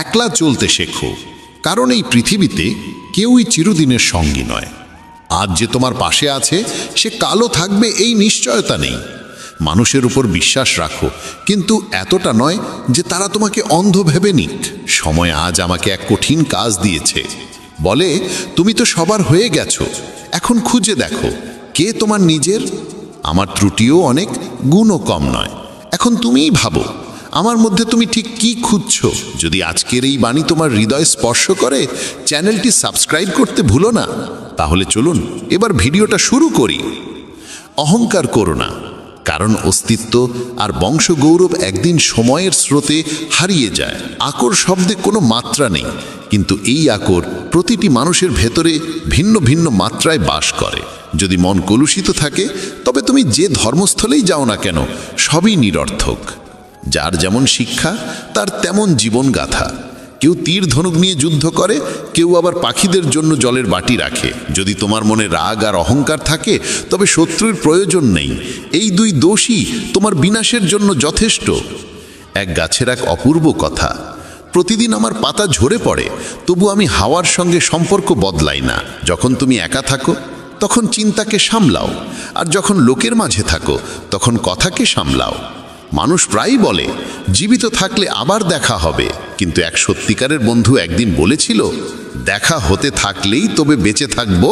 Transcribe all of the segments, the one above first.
একলা চলতে শেখো, কারণ এই পৃথিবীতে কেউই চিরদিনের সঙ্গী নয়। আজ যে তোমার পাশে আছে সে কালও থাকবে এই নিশ্চয়তা নেই। মানুষের উপর বিশ্বাস রাখো, কিন্তু এতটা নয় যে তারা তোমাকে অন্ধ ভেবে নিক। সময় আজ আমাকে এক কঠিন কাজ দিয়েছে। বলে, তুমি তো সবার হয়ে গেছো, এখন খুঁজে দেখো কে তোমার নিজের। আমার ত্রুটিও অনেক, গুণও কম নয়। এখন তুমিই ভাবো আমার মধ্যে তুমি ঠিক কি খুঁজছো। যদি আজকের এই বাণী তোমার হৃদয় স্পর্শ করে, চ্যানেলটি সাবস্ক্রাইব করতে ভুলো না। তাহলে চলুন এবার ভিডিওটা শুরু করি। অহংকার করো না, কারণ অস্তিত্ব আর বংশগৌরব একদিন সময়ের স্রোতে হারিয়ে যায়। আকর শব্দে কোনো মাত্রা নেই, কিন্তু এই আকর প্রতিটি মানুষের ভেতরে ভিন্ন ভিন্ন মাত্রায় বাস করে। যদি মন কলুষিত থাকে, তবে তুমি যে ধর্মস্থলেই যাও না কেন সবই নিরর্থক। যার যেমন শিক্ষা তার তেমন জীবনগাথা। কেউ তীর ধনুক নিয়ে যুদ্ধ করে, কেউ আবার পাখিদের জন্য জলের বাটি রাখে। যদি তোমার মনে রাগ আর অহংকার থাকে, তবে শত্রুর প্রয়োজন নেই। এই দুই দোষই তোমার বিনাশের জন্য যথেষ্ট। এক গাছের এক অপূর্ব কথা। প্রতিদিন আমার পাতা ঝরে পড়ে, তবু আমি হাওয়ার সঙ্গে সম্পর্ক বদলাই না। যখন তুমি একা থাকো তখন চিন্তাকে সামলাও, আর যখন লোকের মাঝে থাকো তখন কথাকে সামলাও। মানুষ প্রায়ই বলে জীবিত থাকলে আবার দেখা হবে, কিন্তু এক সত্যিকারের বন্ধু একদিন বলেছিল, দেখা হতে থাকলেই তবে বেঁচে থাকবো।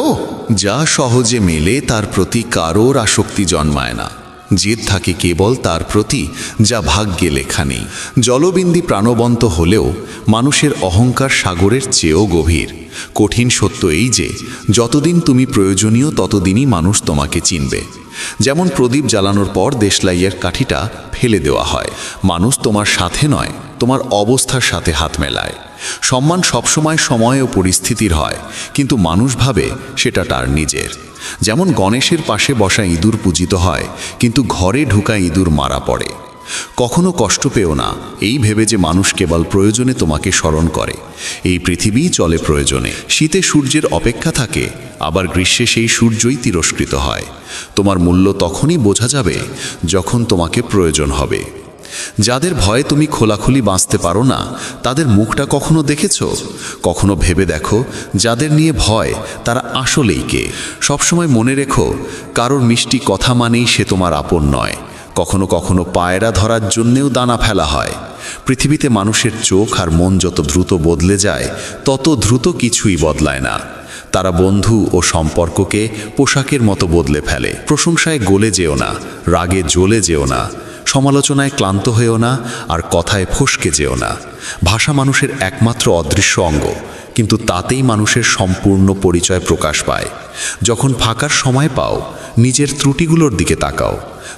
যা সহজে মেলে তার প্রতি কারোর আসক্তি জন্মায় না। জেদ থাকে কেবল তার প্রতি যা ভাগ্যে লেখা নেই। জলবিন্দু প্রাণবন্ত হলেও মানুষের অহংকার সাগরের চেয়েও গভীর। কঠিন সত্য এই যে যতদিন তুমি প্রয়োজনীয় ততদিনই মানুষ তোমাকে চিনবে। যেমন প্রদীপ জ্বালানোর পর দেশলাইয়ের কাঠিটা ফেলে দেওয়া হয়। মানুষ তোমার সাথে নয়, তোমার অবস্থার সাথে হাত মেলায়। সম্মান সবসময় সময় ও পরিস্থিতির হয়, কিন্তু মানুষ ভাবে সেটা তার নিজের। যেমন গণেশের পাশে বসা ইঁদুর পূজিত হয়, কিন্তু ঘরে ঢুকা ইঁদুর মারা পড়ে। কখনো কষ্ট পেও না এই ভেবে যে মানুষ কেবল প্রয়োজনে তোমাকে স্মরণ করে। এই পৃথিবীই চলে প্রয়োজনে। শীতে সূর্যের অপেক্ষা থাকে, আবার গ্রীষ্মে সেই সূর্যই তিরস্কৃত হয়। তোমার মূল্য তখনই বোঝা যাবে যখন তোমাকে প্রয়োজন হবে। যাদের ভয়ে তুমি খোলাখুলি বাঁচতে পারো না, তাদের মুখটা কখনো দেখেছ? কখনো ভেবে দেখো যাদের নিয়ে ভয় তারা আসলেই কে। সবসময় মনে রেখো, কারোর মিষ্টি কথা মানেই সে তোমার আপন নয়। কখনো কখনো পায়রা ধরার জন্যেও দানা ফেলা হয়। পৃথিবীতে মানুষের চোখ আর মন যত দ্রুত বদলে যায়, তত দ্রুত কিছুই বদলায় না। তারা বন্ধু ও সম্পর্ককে পোশাকের মতো বদলে ফেলে। প্রশংসায় গলে যেও না, রাগে জ্বলে যেও না, সমালোচনায় ক্লান্ত হয়েও না, আর কথায় ফসকে যেও না। ভাষা মানুষের একমাত্র অদৃশ্য অঙ্গ, কিন্তু তাতেই মানুষের সম্পূর্ণ পরিচয় প্রকাশ পায়। যখন ফাঁকার সময় পাও, নিজের ত্রুটিগুলোর দিকে তাকাও,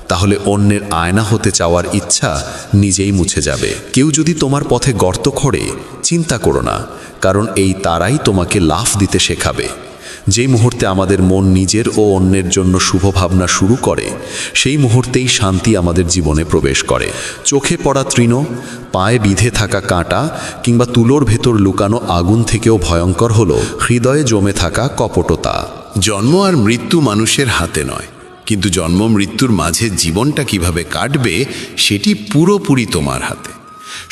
তাহলে অন্যের আয়না হতে চাওয়ার ইচ্ছা নিজেই মুছে যাবে। কেউ যদি তোমার পথে গর্ত খোঁড়ে, চিন্তা করো না, কারণ এই তারাই তোমাকে লাফ দিতে শেখাবে। যেই মুহূর্তে আমাদের মন নিজের ও অন্যের জন্য শুভ ভাবনা শুরু করে, সেই মুহূর্তেই শান্তি আমাদের জীবনে প্রবেশ করে। চোখে পড়া তৃণ, পায়ে বিঁধে থাকা কাঁটা কিংবা তুলোর ভেতর লুকানো আগুন থেকেও ভয়ঙ্কর হলো হৃদয়ে জমে থাকা কপটতা। জন্ম আর মৃত্যু মানুষের হাতে নয়, কিন্তু জন্ম মৃত্যুর মাঝে জীবনটা কিভাবে কাটবে সেটি পুরোপুরি তোমার হাতে।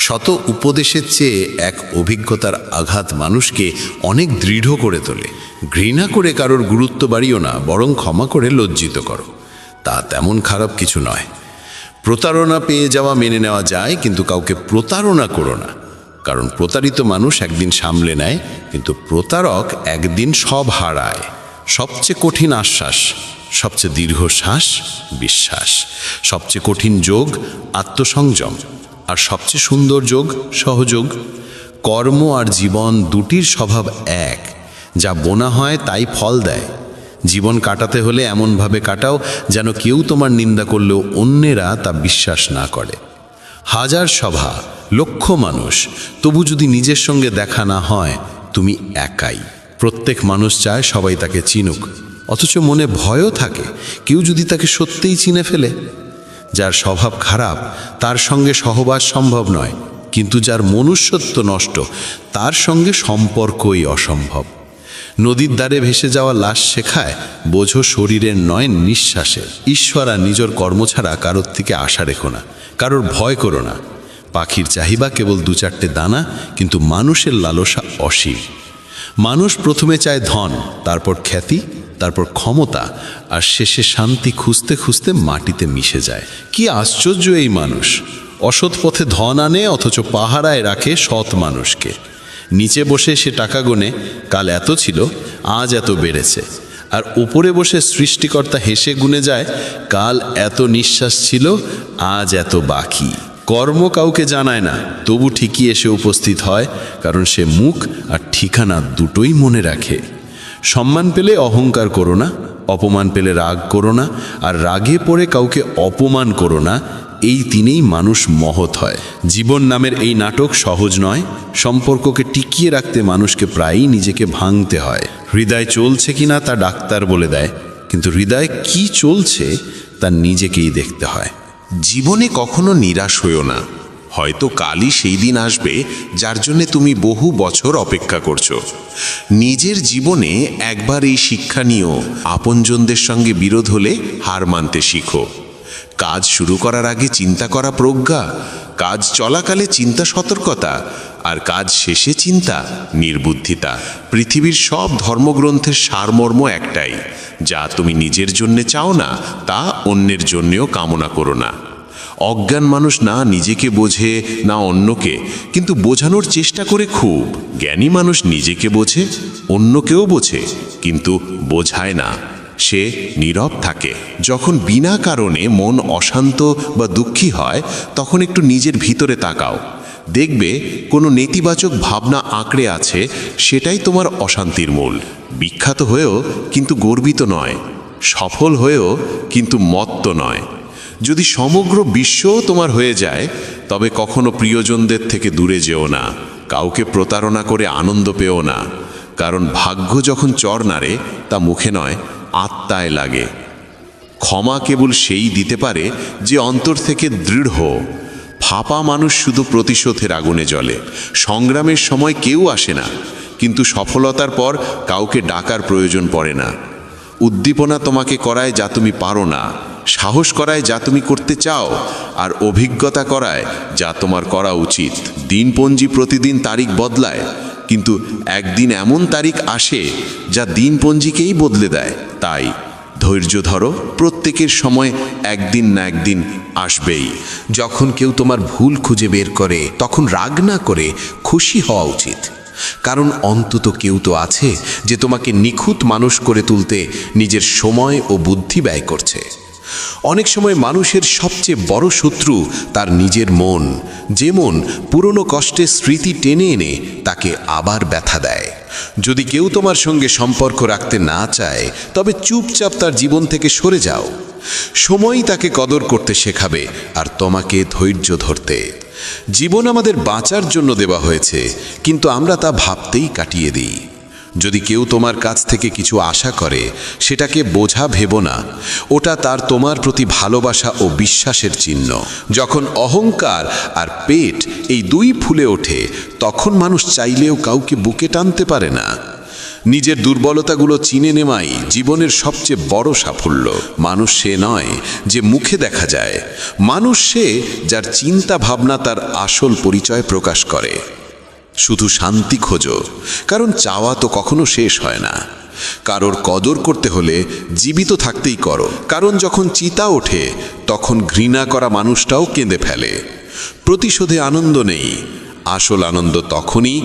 শত উপদেশের চেয়ে এক অভিজ্ঞতার আঘাত মানুষকে অনেক দৃঢ় করে তোলে। ঘৃণা করে কারোর গুরুত্ব বাড়িও না, বরং ক্ষমা করে লজ্জিত করো। তা তেমন খারাপ কিছু নয়। প্রতারণা পেয়ে যাওয়া মেনে নেওয়া যায়, কিন্তু কাউকে প্রতারণা করো না, কারণ প্রতারিত মানুষ একদিন সামলে নেয়, কিন্তু প্রতারক একদিন সব হারায়। সবচেয়ে কঠিন আশ্বাস, সবচেয়ে দীর্ঘ শ্বাস বিশ্বাস, সবচেয়ে কঠিন যোগ আত্মসংযম, আর সবচেয়ে সুন্দর যোগ সহযোগ। কর্ম আর জীবন দুটির স্বভাব এক। যা বোনা হয় তাই ফল দেয়। জীবন কাটাতে হলে এমনভাবে কাটাও যেন কেউ তোমার নিন্দা করলেও অন্যেরা তা বিশ্বাস না করে। হাজার সভা, লক্ষ মানুষ, তবু যদি নিজের সঙ্গে দেখা না হয়, তুমি একাই। প্রত্যেক মানুষ চায় সবাই তাকে চিনুক, অথচ মনে ভয়ও থাকে কেউ যদি তাকে সত্যিই চিনে ফেলে। যার স্বভাব খারাপ তার সঙ্গে সহবাস সম্ভব নয়, কিন্তু যার মনুষ্যত্ব নষ্ট তার সঙ্গে সম্পর্কই অসম্ভব। নদীর ধারে ভেসে যাওয়া লাশ শেখায়, বোঝো শরীরের নয় নিঃশ্বাসের। ঈশ্বর আর নিজের কর্ম ছাড়া কারোর থেকে আশা রেখো না, কারোর ভয় করো না। পাখির চাহিদা কেবল 2-4টে দানা, কিন্তু মানুষের লালসা অসীম। মানুষ প্রথমে চায় ধন, তারপর খ্যাতি, তারপর ক্ষমতা, আর শেষে শান্তি খুঁজতে খুঁজতে মাটিতে মিশে যায়। কি আশ্চর্য এই মানুষ! অসৎ পথে ধন আনে, অথচ পাহারায় রাখে সৎ মানুষকে। নিচে বসে সে টাকা গোনে, কাল এত ছিল, আজ এত বেড়েছে। আর উপরে বসে সৃষ্টিকর্তা হেসে গুনে যায়, কাল এত নিঃশ্বাস ছিল, আজ এত বাকি। কর্ম কাউকে জানায় না, তবু ঠিকই এসে উপস্থিত হয়, কারণ সে মুখ আর ঠিকানা দুটোই মনে রাখে। সম্মান পেলে অহংকার করো না, অপমান পেলে রাগ করো না, আর রাগে পড়ে কাউকে অপমান করো না। এই তিনেই মানুষ মহৎ হয়। জীবন নামের এই নাটক সহজ নয়। সম্পর্ককে টিকিয়ে রাখতে মানুষকে প্রায়ই নিজেকে ভাঙতে হয়। হৃদয় চলছে কিনা তা ডাক্তার বলে দেয়, কিন্তু হৃদয় কি চলছে তা নিজেকেই দেখতে হয়। জীবনে কখনো নিরাশ হইও না। হয়তো কালই সেই দিন আসবে যার জন্য তুমি বহু বছর অপেক্ষা করছো। নিজের জীবনে একবার এই শিক্ষা নিও, আপনজনদের সঙ্গে বিরোধ হলে হার মানতে শিখো। কাজ শুরু করার আগে চিন্তা করা প্রজ্ঞা, কাজ চলাকালে চিন্তা সতর্কতা, আর কাজ শেষে চিন্তা নির্বুদ্ধিতা। পৃথিবীর সব ধর্মগ্রন্থের সারমর্ম একটাই, যা তুমি নিজের জন্যে চাও না তা অন্যের জন্যেও কামনা করো না। অজ্ঞান মানুষ না নিজেকে বোঝে না অন্যকে, কিন্তু বোঝানোর চেষ্টা করে খুব। জ্ঞানী মানুষ নিজেকে বোঝে, অন্যকেও বোঝে, কিন্তু বোঝায় না। সে নীরব থাকে। যখন বিনা কারণে মন অশান্ত বা দুঃখী হয়, তখন একটু নিজের ভিতরে তাকাও। দেখবে কোনো নেতিবাচক ভাবনা আঁকড়ে আছে, সেটাই তোমার অশান্তির মূল। বিখ্যাত হয়েও কিন্তু গর্বিত নয়, সফল হয়েও কিন্তু মত্ত নয়। যদি সমগ্র বিশ্বও তোমার হয়ে যায়, তবে কখনো প্রিয়জনদের থেকে দূরে যেও না, কাউকে প্রতারণা করে আনন্দ পেও না। কারণ ভাগ্য যখন চর নাড়ে, তা মুখে নয়, আত্মায় লাগে। ক্ষমা কেবল সেই দিতে পারে যে অন্তর থেকে দৃঢ়। ফাঁপা মানুষ শুধু প্রতিশোধের আগুনে জ্বলে। সংগ্রামের সময় কেউ আসে না, কিন্তু সফলতার পর কাউকে ডাকার প্রয়োজন পড়ে না। উদ্দীপনা তোমাকে করায় যা তুমি পারো না, সাহস করায় যা তুমি করতে চাও, আর অভিজ্ঞতা করায় যা তোমার করা উচিত। দিনপঞ্জি প্রতিদিন তারিখ বদলায়, কিন্তু একদিন এমন তারিখ আসে যা দিনপঞ্জিকেই বদলে দেয়। তাই ধৈর্য ধরো, প্রত্যেকের সময় একদিন না একদিন আসবেই। যখন কেউ তোমার ভুল খুঁজে বের করে, তখন রাগ না করে খুশি হওয়া উচিত। কারণ অন্তত কেউ তো আছে যে তোমাকে নিখুঁত মানুষ করে তুলতে নিজের সময় ও বুদ্ধি ব্যয় করছে। অনেক সময় মানুষের সবচেয়ে বড় শত্রু তার নিজের মন, যে মন পুরনো কষ্টের স্মৃতি টেনে এনে তাকে আবার ব্যথা দেয়। যদি কেউ তোমার সঙ্গে সম্পর্ক রাখতে না চায়, তবে চুপচাপ তার জীবন থেকে সরে যাও। সময়ই তাকে কদর করতে শেখাবে, আর তোমাকে ধৈর্য ধরতে। জীবন আমাদের বাঁচার জন্য দেওয়া হয়েছে, কিন্তু আমরা তা ভাবতেই কাটিয়ে দিই। যদি কেউ তোমার কাছ থেকে কিছু আশা করে, সেটাকে বোঝা ভেবো না। ওটা তার তোমার প্রতি ভালোবাসা ও বিশ্বাসের চিহ্ন। যখন অহংকার আর পেট এই দুই ফুলে ওঠে, তখন মানুষ চাইলেও কাউকে বুকে টানতে পারে না। নিজের দুর্বলতাগুলো চিনে নেওয়াই জীবনের সবচেয়ে বড় সাফল্য। মানুষ সে নয় যে মুখে দেখা যায়, মানুষ সে যার চিন্তা ভাবনা তার আসল পরিচয় প্রকাশ করে। শুধু শান্তি খোঁজো, কারণ চাওয়া তো কখনো শেষ হয় না। কারোর কদর করতে হলে জীবিত থাকতেই করো, কারণ যখন চিতা ওঠে, তখন ঘৃণা করা মানুষটাও কেঁদে ফেলে। প্রতিশোধে আনন্দ নেই, আসল আনন্দ তখনই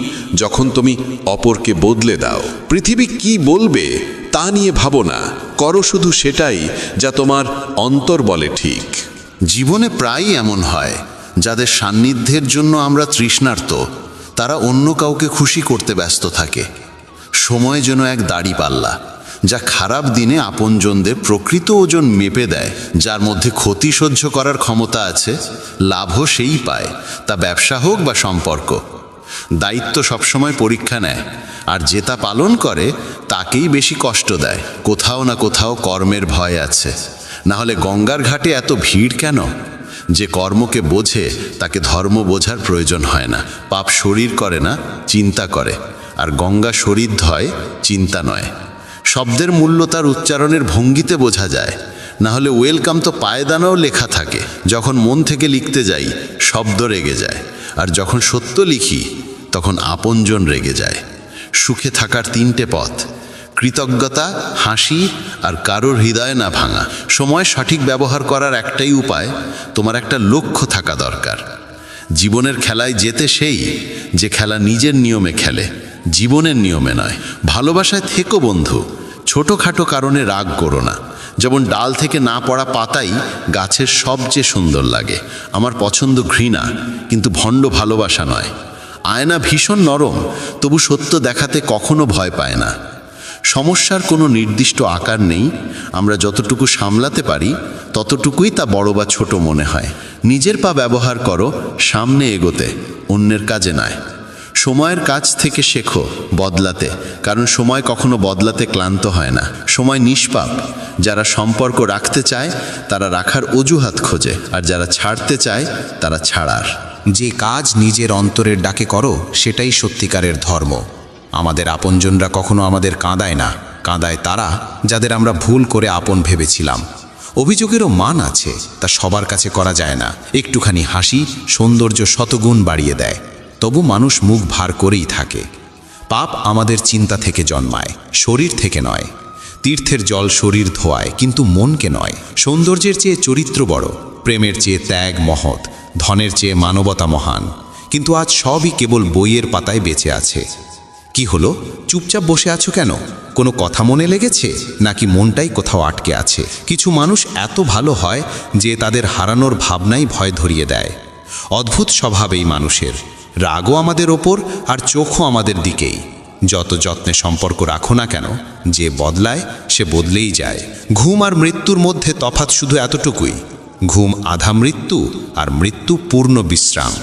যখন তুমি অপরকে বদলে দাও। পৃথিবী কি বলবে তা নিয়ে ভাবো না, করো শুধু সেটাই যা তোমার অন্তর বলে ঠিক। জীবনে প্রায়ই এমন হয়, যাদের সান্নিধ্যের জন্য আমরা তৃষ্ণার্ত, তারা অন্য কাউকে খুশি করতে ব্যস্ত থাকে। সময় যেন এক দাড়িপাল্লা, যা খারাপ দিনে আপনজনদের প্রকৃত ওজন মেপে দেয়। যার মধ্যে ক্ষতি সহ্য করার ক্ষমতা আছে, লাভও সেই পায়, তা ব্যবসা হোক বা সম্পর্ক। দায়িত্ব সবসময় পরীক্ষা নেয়, আর যে তা পালন করে তাকেই বেশি কষ্ট দেয়। কোথাও না কোথাও কর্মের ভয় আছে, না হলে গঙ্গার ঘাটে এত ভিড় কেন? যে কর্মকে বোঝে তাকে ধর্ম বোঝার প্রয়োজন হয় না। পাপ শরীর করে না, চিন্তা করে, আর গঙ্গা শরীর ধয়, চিন্তা নয়। শব্দের মূল্য তার উচ্চারণের ভঙ্গিতে বোঝা যায়, না হলে ওয়েলকাম তো পায়দানাও লেখা থাকে। যখন মন থেকে লিখতে যাই শব্দ রেগে যায়, আর যখন সত্য লিখি তখন আপনজন রেগে যায়। সুখে থাকার তিনটে পথ: কৃতজ্ঞতা, হাসি, আর কারোর হৃদয় না ভাঙা। সময় সঠিক ব্যবহার করার একটাই উপায়, তোমার একটা লক্ষ্য থাকা দরকার। জীবনের খেলায় জেতে সেই যে খেলা নিজের নিয়মে খেলে, জীবনের নিয়মে নয়। ভালোবাসায় থেকো বন্ধু, ছোটোখাটো কারণে রাগ করো না। যেমন ডাল থেকে না পড়া পাতাই গাছের সবচেয়ে সুন্দর লাগে। আমার পছন্দ ঘৃণা, কিন্তু ভণ্ড ভালোবাসা নয়। আয়না ভীষণ নরম, তবু সত্য দেখাতে কখনো ভয় পায় না। সমস্যার কোনো নির্দিষ্ট আকার নেই, আমরা যতটুকু সামলাতে পারি ততটুকুই তা বড় বা ছোট মনে হয়। নিজের পা ব্যবহার করো সামনে এগোতে, অন্যের কাজে নয়। সময়ের কাছ থেকে শেখো বদলাতে, কারণ সময় কখনো বদলাতে ক্লান্ত হয় না। সময় নিষ্পাপ, যারা সম্পর্ক রাখতে চায় তারা রাখার অজুহাত খোঁজে, আর যারা ছাড়তে চায় তারা ছাড়ার। যে কাজ নিজের অন্তরের ডাকে করো সেটাই সত্যিকারের ধর্ম। আমাদের আপনজনরা কখনো আমাদের কাঁদায় না, কাঁদায় তারা যাদের আমরা ভুল করে আপন ভেবেছিলাম। অভিযোগেরও মান আছে, তা সবার কাছে করা যায় না। একটুখানি হাসি সৌন্দর্য শতগুণ বাড়িয়ে দেয়, তবু মানুষ মুখ ভার করেই থাকে। পাপ আমাদের চিন্তা থেকে জন্মায়, শরীর থেকে নয়। তীর্থের জল শরীর ধোয়ায়, কিন্তু মনকে নয়। সৌন্দর্যের চেয়ে চরিত্র বড়, প্রেমের চেয়ে ত্যাগ মহৎ, ধনের চেয়ে মানবতা মহান। কিন্তু আজ সবই কেবল বইয়ের পাতায় বেঁচে আছে। কি হলো, চুপচাপ বসে আছো কেন? কোনো কথা মনে লেগেছে, নাকি মনটাই কোথাও আটকে আছে? কিছু মানুষ এত ভালো হয় যে তাদের হারানোর ভাবনাই ভয় ধরিয়ে দেয়। অদ্ভুত স্বভাব এই মানুষের, রাগও আমাদের ওপর আর চোখও আমাদের দিকেই। যত যত্নে সম্পর্ক রাখো না কেন, যে বদলায় সে বদলেই যায়। ঘুম আর মৃত্যুর মধ্যে তফাৎ শুধু এতটুকুই, ঘুম আধা মৃত্যু আর মৃত্যু পূর্ণ বিশ্রাম।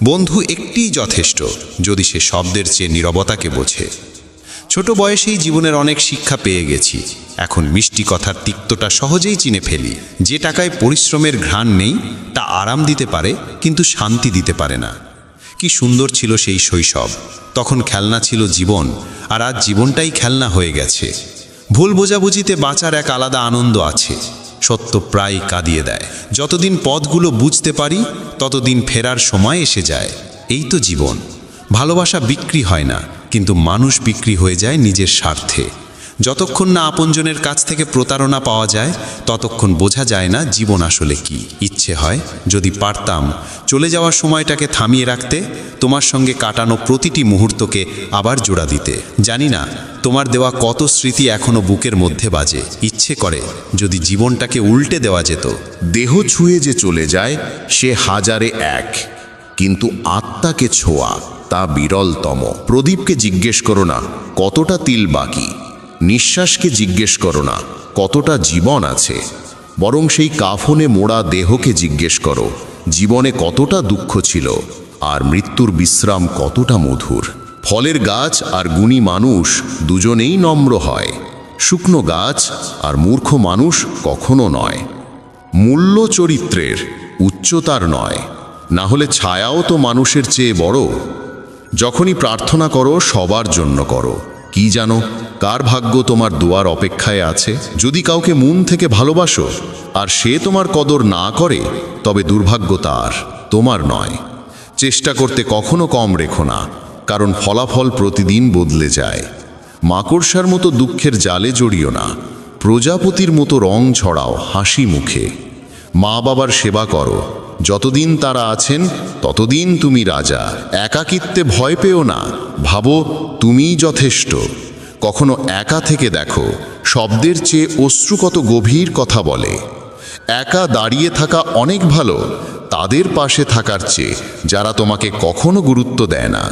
বন্ধু একটিই যথেষ্ট, যদি সে শব্দের চেয়ে নীরবতাকে বোঝে। ছোট বয়সেই জীবনের অনেক শিক্ষা পেয়ে গেছি, এখন মিষ্টি কথার তিক্তটা সহজেই চিনে ফেলি। যে টাকায় পরিশ্রমের ঘ্রাণ নেই তা আরাম দিতে পারে, কিন্তু শান্তি দিতে পারে না। কি সুন্দর ছিল সেই শৈশব, তখন খেলনা ছিল জীবন, আর আজ জীবনটাই খেলনা হয়ে গেছে। ভুল বোঝাবুঝিতে বাঁচার এক আলাদা আনন্দ আছে, সত্য প্রায় কাঁদিয়ে দেয়। যতদিন পথগুলো বুঝতে পারি ততদিন ফেরার সময় এসে যায়। এই তো জীবন। ভালোবাসা বিক্রি হয় না, কিন্তু মানুষ বিক্রি হয়ে যায় নিজের স্বার্থে। যতক্ষণ না আপনজনের কাছ থেকে প্রতারণা পাওয়া যায় ততক্ষণ বোঝা যায় না জীবন আসলে কি। ইচ্ছে হয় যদি পারতাম চলে যাওয়ার সময়টাকে থামিয়ে রাখতে, তোমার সঙ্গে কাটানো প্রতিটি মুহূর্তকে আবার জোড়া দিতে। জানি না তোমার দেওয়া কত স্মৃতি এখনো বুকের মধ্যে বাজে। ইচ্ছে করে যদি জীবনটাকে উল্টে দেওয়া যেত। দেহ ছুঁয়ে যে চলে যায় সে হাজারে এক, কিন্তু আত্মাকে ছোঁয়া তা বিরলতম। প্রদীপকে জিজ্ঞেস করো না কতটা তিল বাকি, নিঃশ্বাসকে জিজ্ঞেস করো না কতটা জীবন আছে, বরং সেই কাফনে মোড়া দেহকে জিজ্ঞেস করো জীবনে কতটা দুঃখ ছিল আর মৃত্যুর বিশ্রাম কতটা মধুর। ফলের গাছ আর গুণী মানুষ দুজনেই নম্র হয়, শুকনো গাছ আর মূর্খ মানুষ কখনো নয়। মূল্য চরিত্রের, উচ্চতার নয়, না হলে ছায়াও তো মানুষের চেয়ে বড়। যখনই প্রার্থনা করো সবার জন্য করো, কি জানো কার ভাগ্য তোমার দুয়ার অপেক্ষায় আছে। যদি কাউকে মন থেকে ভালোবাসো আর সে তোমার কদর না করে, তবে দুর্ভাগ্য তার, তোমার নয়। চেষ্টা করতে কখনো কম রেখো না, কারণ ফলাফল প্রতিদিন বদলে যায়। মাকড়সার মতো দুঃখের জালে জড়িও না, প্রজাপতির মতো রং ছড়াও হাসি মুখে। মা বাবার সেবা করো, যতদিন তারা আছেন ততদিন তুমি রাজা। একাকিত্বে ভয় পেও না, ভাবো তুমিই যথেষ্ট। কখনো একা থেকে দেখো, শব্দের চেয়ে অশ্রু কত গভীর কথা বলে। একা দাঁড়িয়ে থাকা অনেক ভালো তাদের পাশে থাকার চেয়ে যারা তোমাকে কখনো গুরুত্ব দেয় না।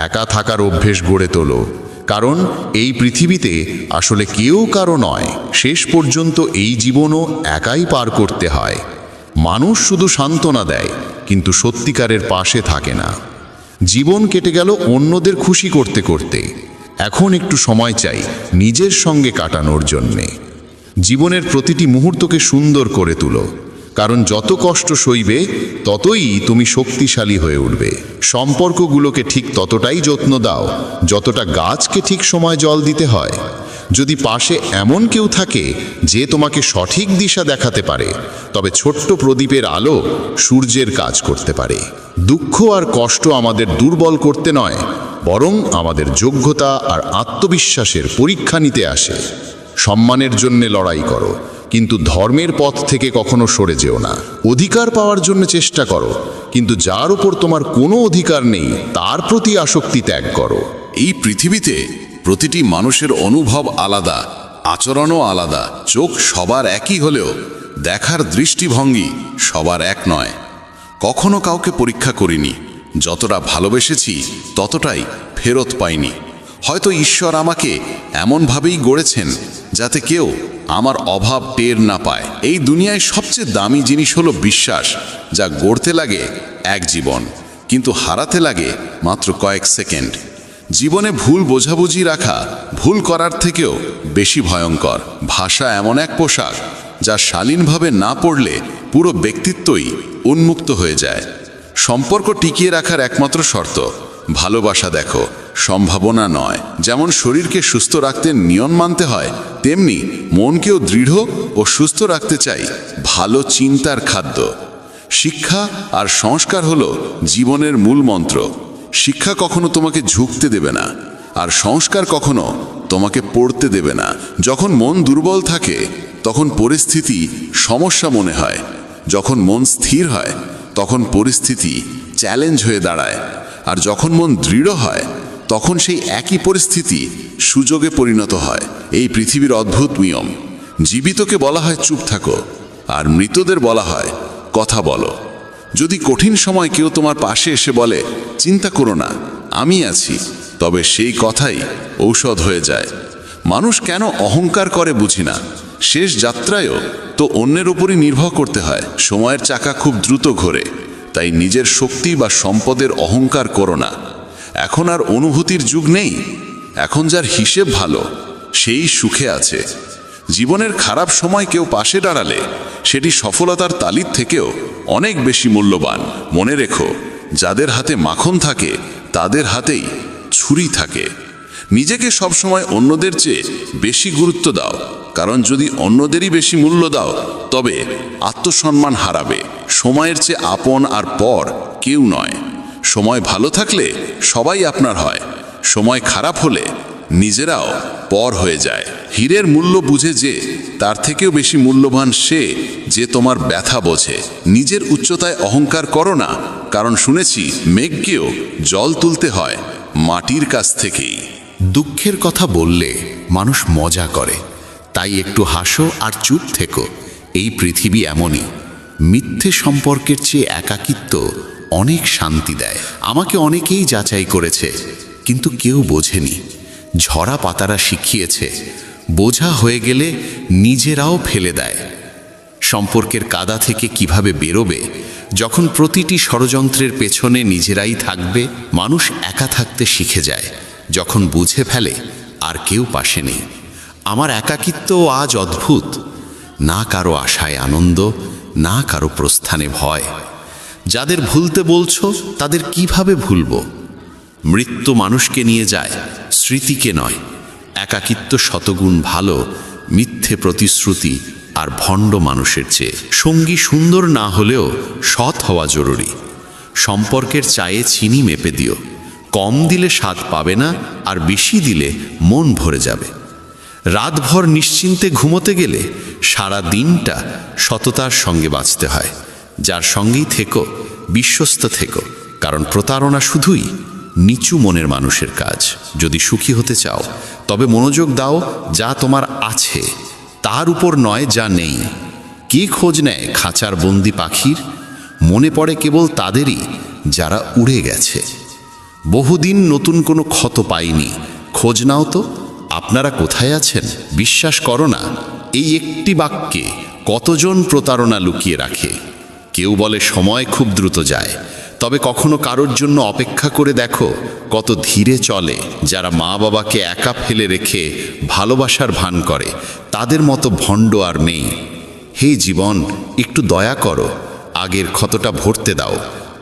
একা থাকার অভ্যেস গড়ে তোলো, কারণ এই পৃথিবীতে আসলে কেউ কারো নয়। শেষ পর্যন্ত এই জীবনও একাই পার করতে হয়। মানুষ শুধু সান্ত্বনা দেয়, কিন্তু সত্যিকারের পাশে থাকে না। জীবন কেটে গেল অন্যদের খুশি করতে করতে, এখন একটু সময় চাই নিজের সঙ্গে কাটানোর জন্যে। জীবনের প্রতিটি মুহূর্তকে সুন্দর করে তুলো, কারণ যত কষ্ট সইবে ততই তুমি শক্তিশালী হয়ে উঠবে। সম্পর্কগুলোকে ঠিক ততটাই যত্ন দাও যতটা গাছকে ঠিক সময় জল দিতে হয়। যদি পাশে এমন কেউ থাকে যে তোমাকে সঠিক দিশা দেখাতে পারে, তবে ছোট্ট প্রদীপের আলো সূর্যের কাজ করতে পারে। দুঃখ আর কষ্ট আমাদের দুর্বল করতে নয়, বরং আমাদের যোগ্যতা আর আত্মবিশ্বাসের পরীক্ষা নিতে আসে। সম্মানের জন্যে লড়াই করো, কিন্তু ধর্মের পথ থেকে কখনো সরে যেও না। অধিকার পাওয়ার জন্য চেষ্টা করো, কিন্তু যার উপর তোমার কোনো অধিকার নেই তার প্রতি আসক্তি ত্যাগ করো। এই পৃথিবীতে প্রতিটি মানুষের অনুভব আলাদা, আচরণও আলাদা। চোখ সবার একই হলেও দেখার দৃষ্টিভঙ্গি সবার এক নয়। কখনো কাউকে পরীক্ষা করিনি, যতটা ভালোবেসেছি ততটাই ফেরত পাইনি। হয়তো ঈশ্বর আমাকে এমনভাবেই গড়েছেন যাতে কেউ আমার অভাব টের না পায়। এই দুনিয়ায় সবচেয়ে দামি জিনিস হলো বিশ্বাস, যা গড়তে লাগে এক জীবন, কিন্তু হারাতে লাগে মাত্র কয়েক সেকেন্ড। জীবনে ভুল বোঝাবুঝি রাখা ভুল করার থেকেও বেশি ভয়ঙ্কর। ভাষা এমন এক পোশাক যা শালীনভাবে না পড়লে পুরো ব্যক্তিত্বই উন্মুক্ত হয়ে যায়। সম্পর্ক টিকিয়ে রাখার একমাত্র শর্ত ভালোবাসা দেখো, সম্ভাবনা নয়। যেমন শরীরকে সুস্থ রাখতে নিয়ম মানতে হয়, তেমনি মনকেও দৃঢ় ও সুস্থ রাখতে চাই ভালো চিন্তার খাদ্য। শিক্ষা আর সংস্কার হলো জীবনের মূল মন্ত্র। শিক্ষা কখনো তোমাকে ঝুঁকতে দেবে না, আর সংস্কার কখনো তোমাকে পড়তে দেবে না। যখন মন দুর্বল থাকে তখন পরিস্থিতি সমস্যা মনে হয়, যখন মন স্থির হয় তখন পরিস্থিতি চ্যালেঞ্জ হয়ে দাঁড়ায়, আর যখন মন দৃঢ় হয় তখন সেই একই পরিস্থিতি সুযোগে পরিণত হয়। এই পৃথিবীর অদ্ভুত নিয়ম। জীবিতকে বলা হয় চুপ থাকো, আর মৃতদের বলা হয় কথা বলো। যদি কঠিন সময় কেউ তোমার পাশে এসে বলে চিন্তা করো না, আমি আছি, তবে সেই কথাই ঔষধ হয়ে যায়। মানুষ কেন অহংকার করে বুঝি না। শেষ যাত্রায়ও তো অন্যের উপরই নির্ভর করতে হয়। সময়ের চাকা খুব দ্রুত ঘোরে, তাই নিজের শক্তি বা সম্পদের অহংকার করো না। এখন আর অনুভূতির যুগ নেই। এখন যার হিসেব ভালো সেই সুখে আছে। জীবনের খারাপ সময় কেউ পাশে দাঁড়ালে সেটি সফলতার তালির থেকেও অনেক বেশি মূল্যবান। মনে রেখো, যাদের হাতে মাখন থাকে তাদের হাতেই ছুরি থাকে। নিজেকে সবসময় অন্যদের চেয়ে বেশি গুরুত্ব দাও, কারণ যদি অন্যদেরই বেশি মূল্য দাও তবে আত্মসম্মান হারাবে। সময়ের চেয়ে আপন আর পর কেউ নয়। সময় ভালো থাকলে সবাই আপনার হয়, সময় খারাপ হলে নিজেরাও পর হয়ে যায়। হীরের মূল্য বুঝে যে, তার থেকেও বেশি মূল্যবান সে যে তোমার ব্যথা বোঝে। নিজের উচ্চতায় অহংকার করো না, কারণ শুনেছি মেঘকেও জল তুলতে হয় মাটির কাছ থেকেই। দুঃখের কথা বললে মানুষ মজা করে, তাই একটু হাসো আর চুপ থেকো। এই পৃথিবী এমনই। মিথ্যে সম্পর্কের চেয়ে একাকিত্ব অনেক শান্তি দেয়। আমাকে অনেকেই যাচাই করেছে, কিন্তু কেউ বোঝেনি। ঝরা পাতারা শিখিয়েছে, বোঝা হয়ে গেলে নিজেরাও ফেলে দেয়। সম্পর্কের কাদা থেকে কিভাবে বেরোবে, যখন প্রতিটি ষড়যন্ত্রের পেছনে নিজেরাই থাকবে। মানুষ একা থাকতে শিখে যায় যখন বুঝে ফেলে আর কেউ পাশে নেই। আমার একাকিত্ব আজ অদ্ভুত। না কারো আশায় আনন্দ, না কারো প্রস্থানে ভয়। যাদের ভুলতে বলছো তাদের কিভাবে ভুলবো? মৃত্যু মানুষকে নিয়ে যায়, স্মৃতিকে নয়। একাকিত্ব শতগুণ ভালো মিথ্যে প্রতিশ্রুতি আর ভণ্ড মানুষের চেয়ে। সঙ্গী সুন্দর না হলেও সৎ হওয়া জরুরি। সম্পর্কের চায়ে চিনি মেপে দিও। কম দিলে স্বাদ পাবে না, আর বেশি দিলে মন ভরে যাবে। রাতভর নিশ্চিন্তে ঘুমোতে গেলে সারা দিনটা সততার সঙ্গে বাঁচতে হয়। যার সঙ্গেই থেকো বিশ্বস্ত থেকো, কারণ প্রতারণা শুধুই নিচু মনের মানুষের কাজ। যদি সুখী হতে চাও তবে মনোযোগ দাও যা তোমার আছে, তার উপর নয় যা নেই। কে খোঁজ নেয় খাঁচার বন্দি পাখির? মনে পড়ে কেবল তাদেরই যারা উড়ে গেছে। বহুদিন নতুন কোনো ক্ষত পাইনি, খোঁজ নাও তো আপনারা কোথায় আছেন। বিশ্বাস করো না, এই একটি বাক্যে কতজন প্রতারণা লুকিয়ে রাখে। কেউ বলে সময় খুব দ্রুত যায়, তবে কখনো কারোর জন্য অপেক্ষা করে দেখো কত ধীরে চলে। যারা মা বাবাকে একা ফেলে রেখে ভালোবাসার ভান করে, তাদের মতো ভণ্ড আর নেই। হে জীবন, একটু দয়া করো, আগের ক্ষতটা ভরতে দাও,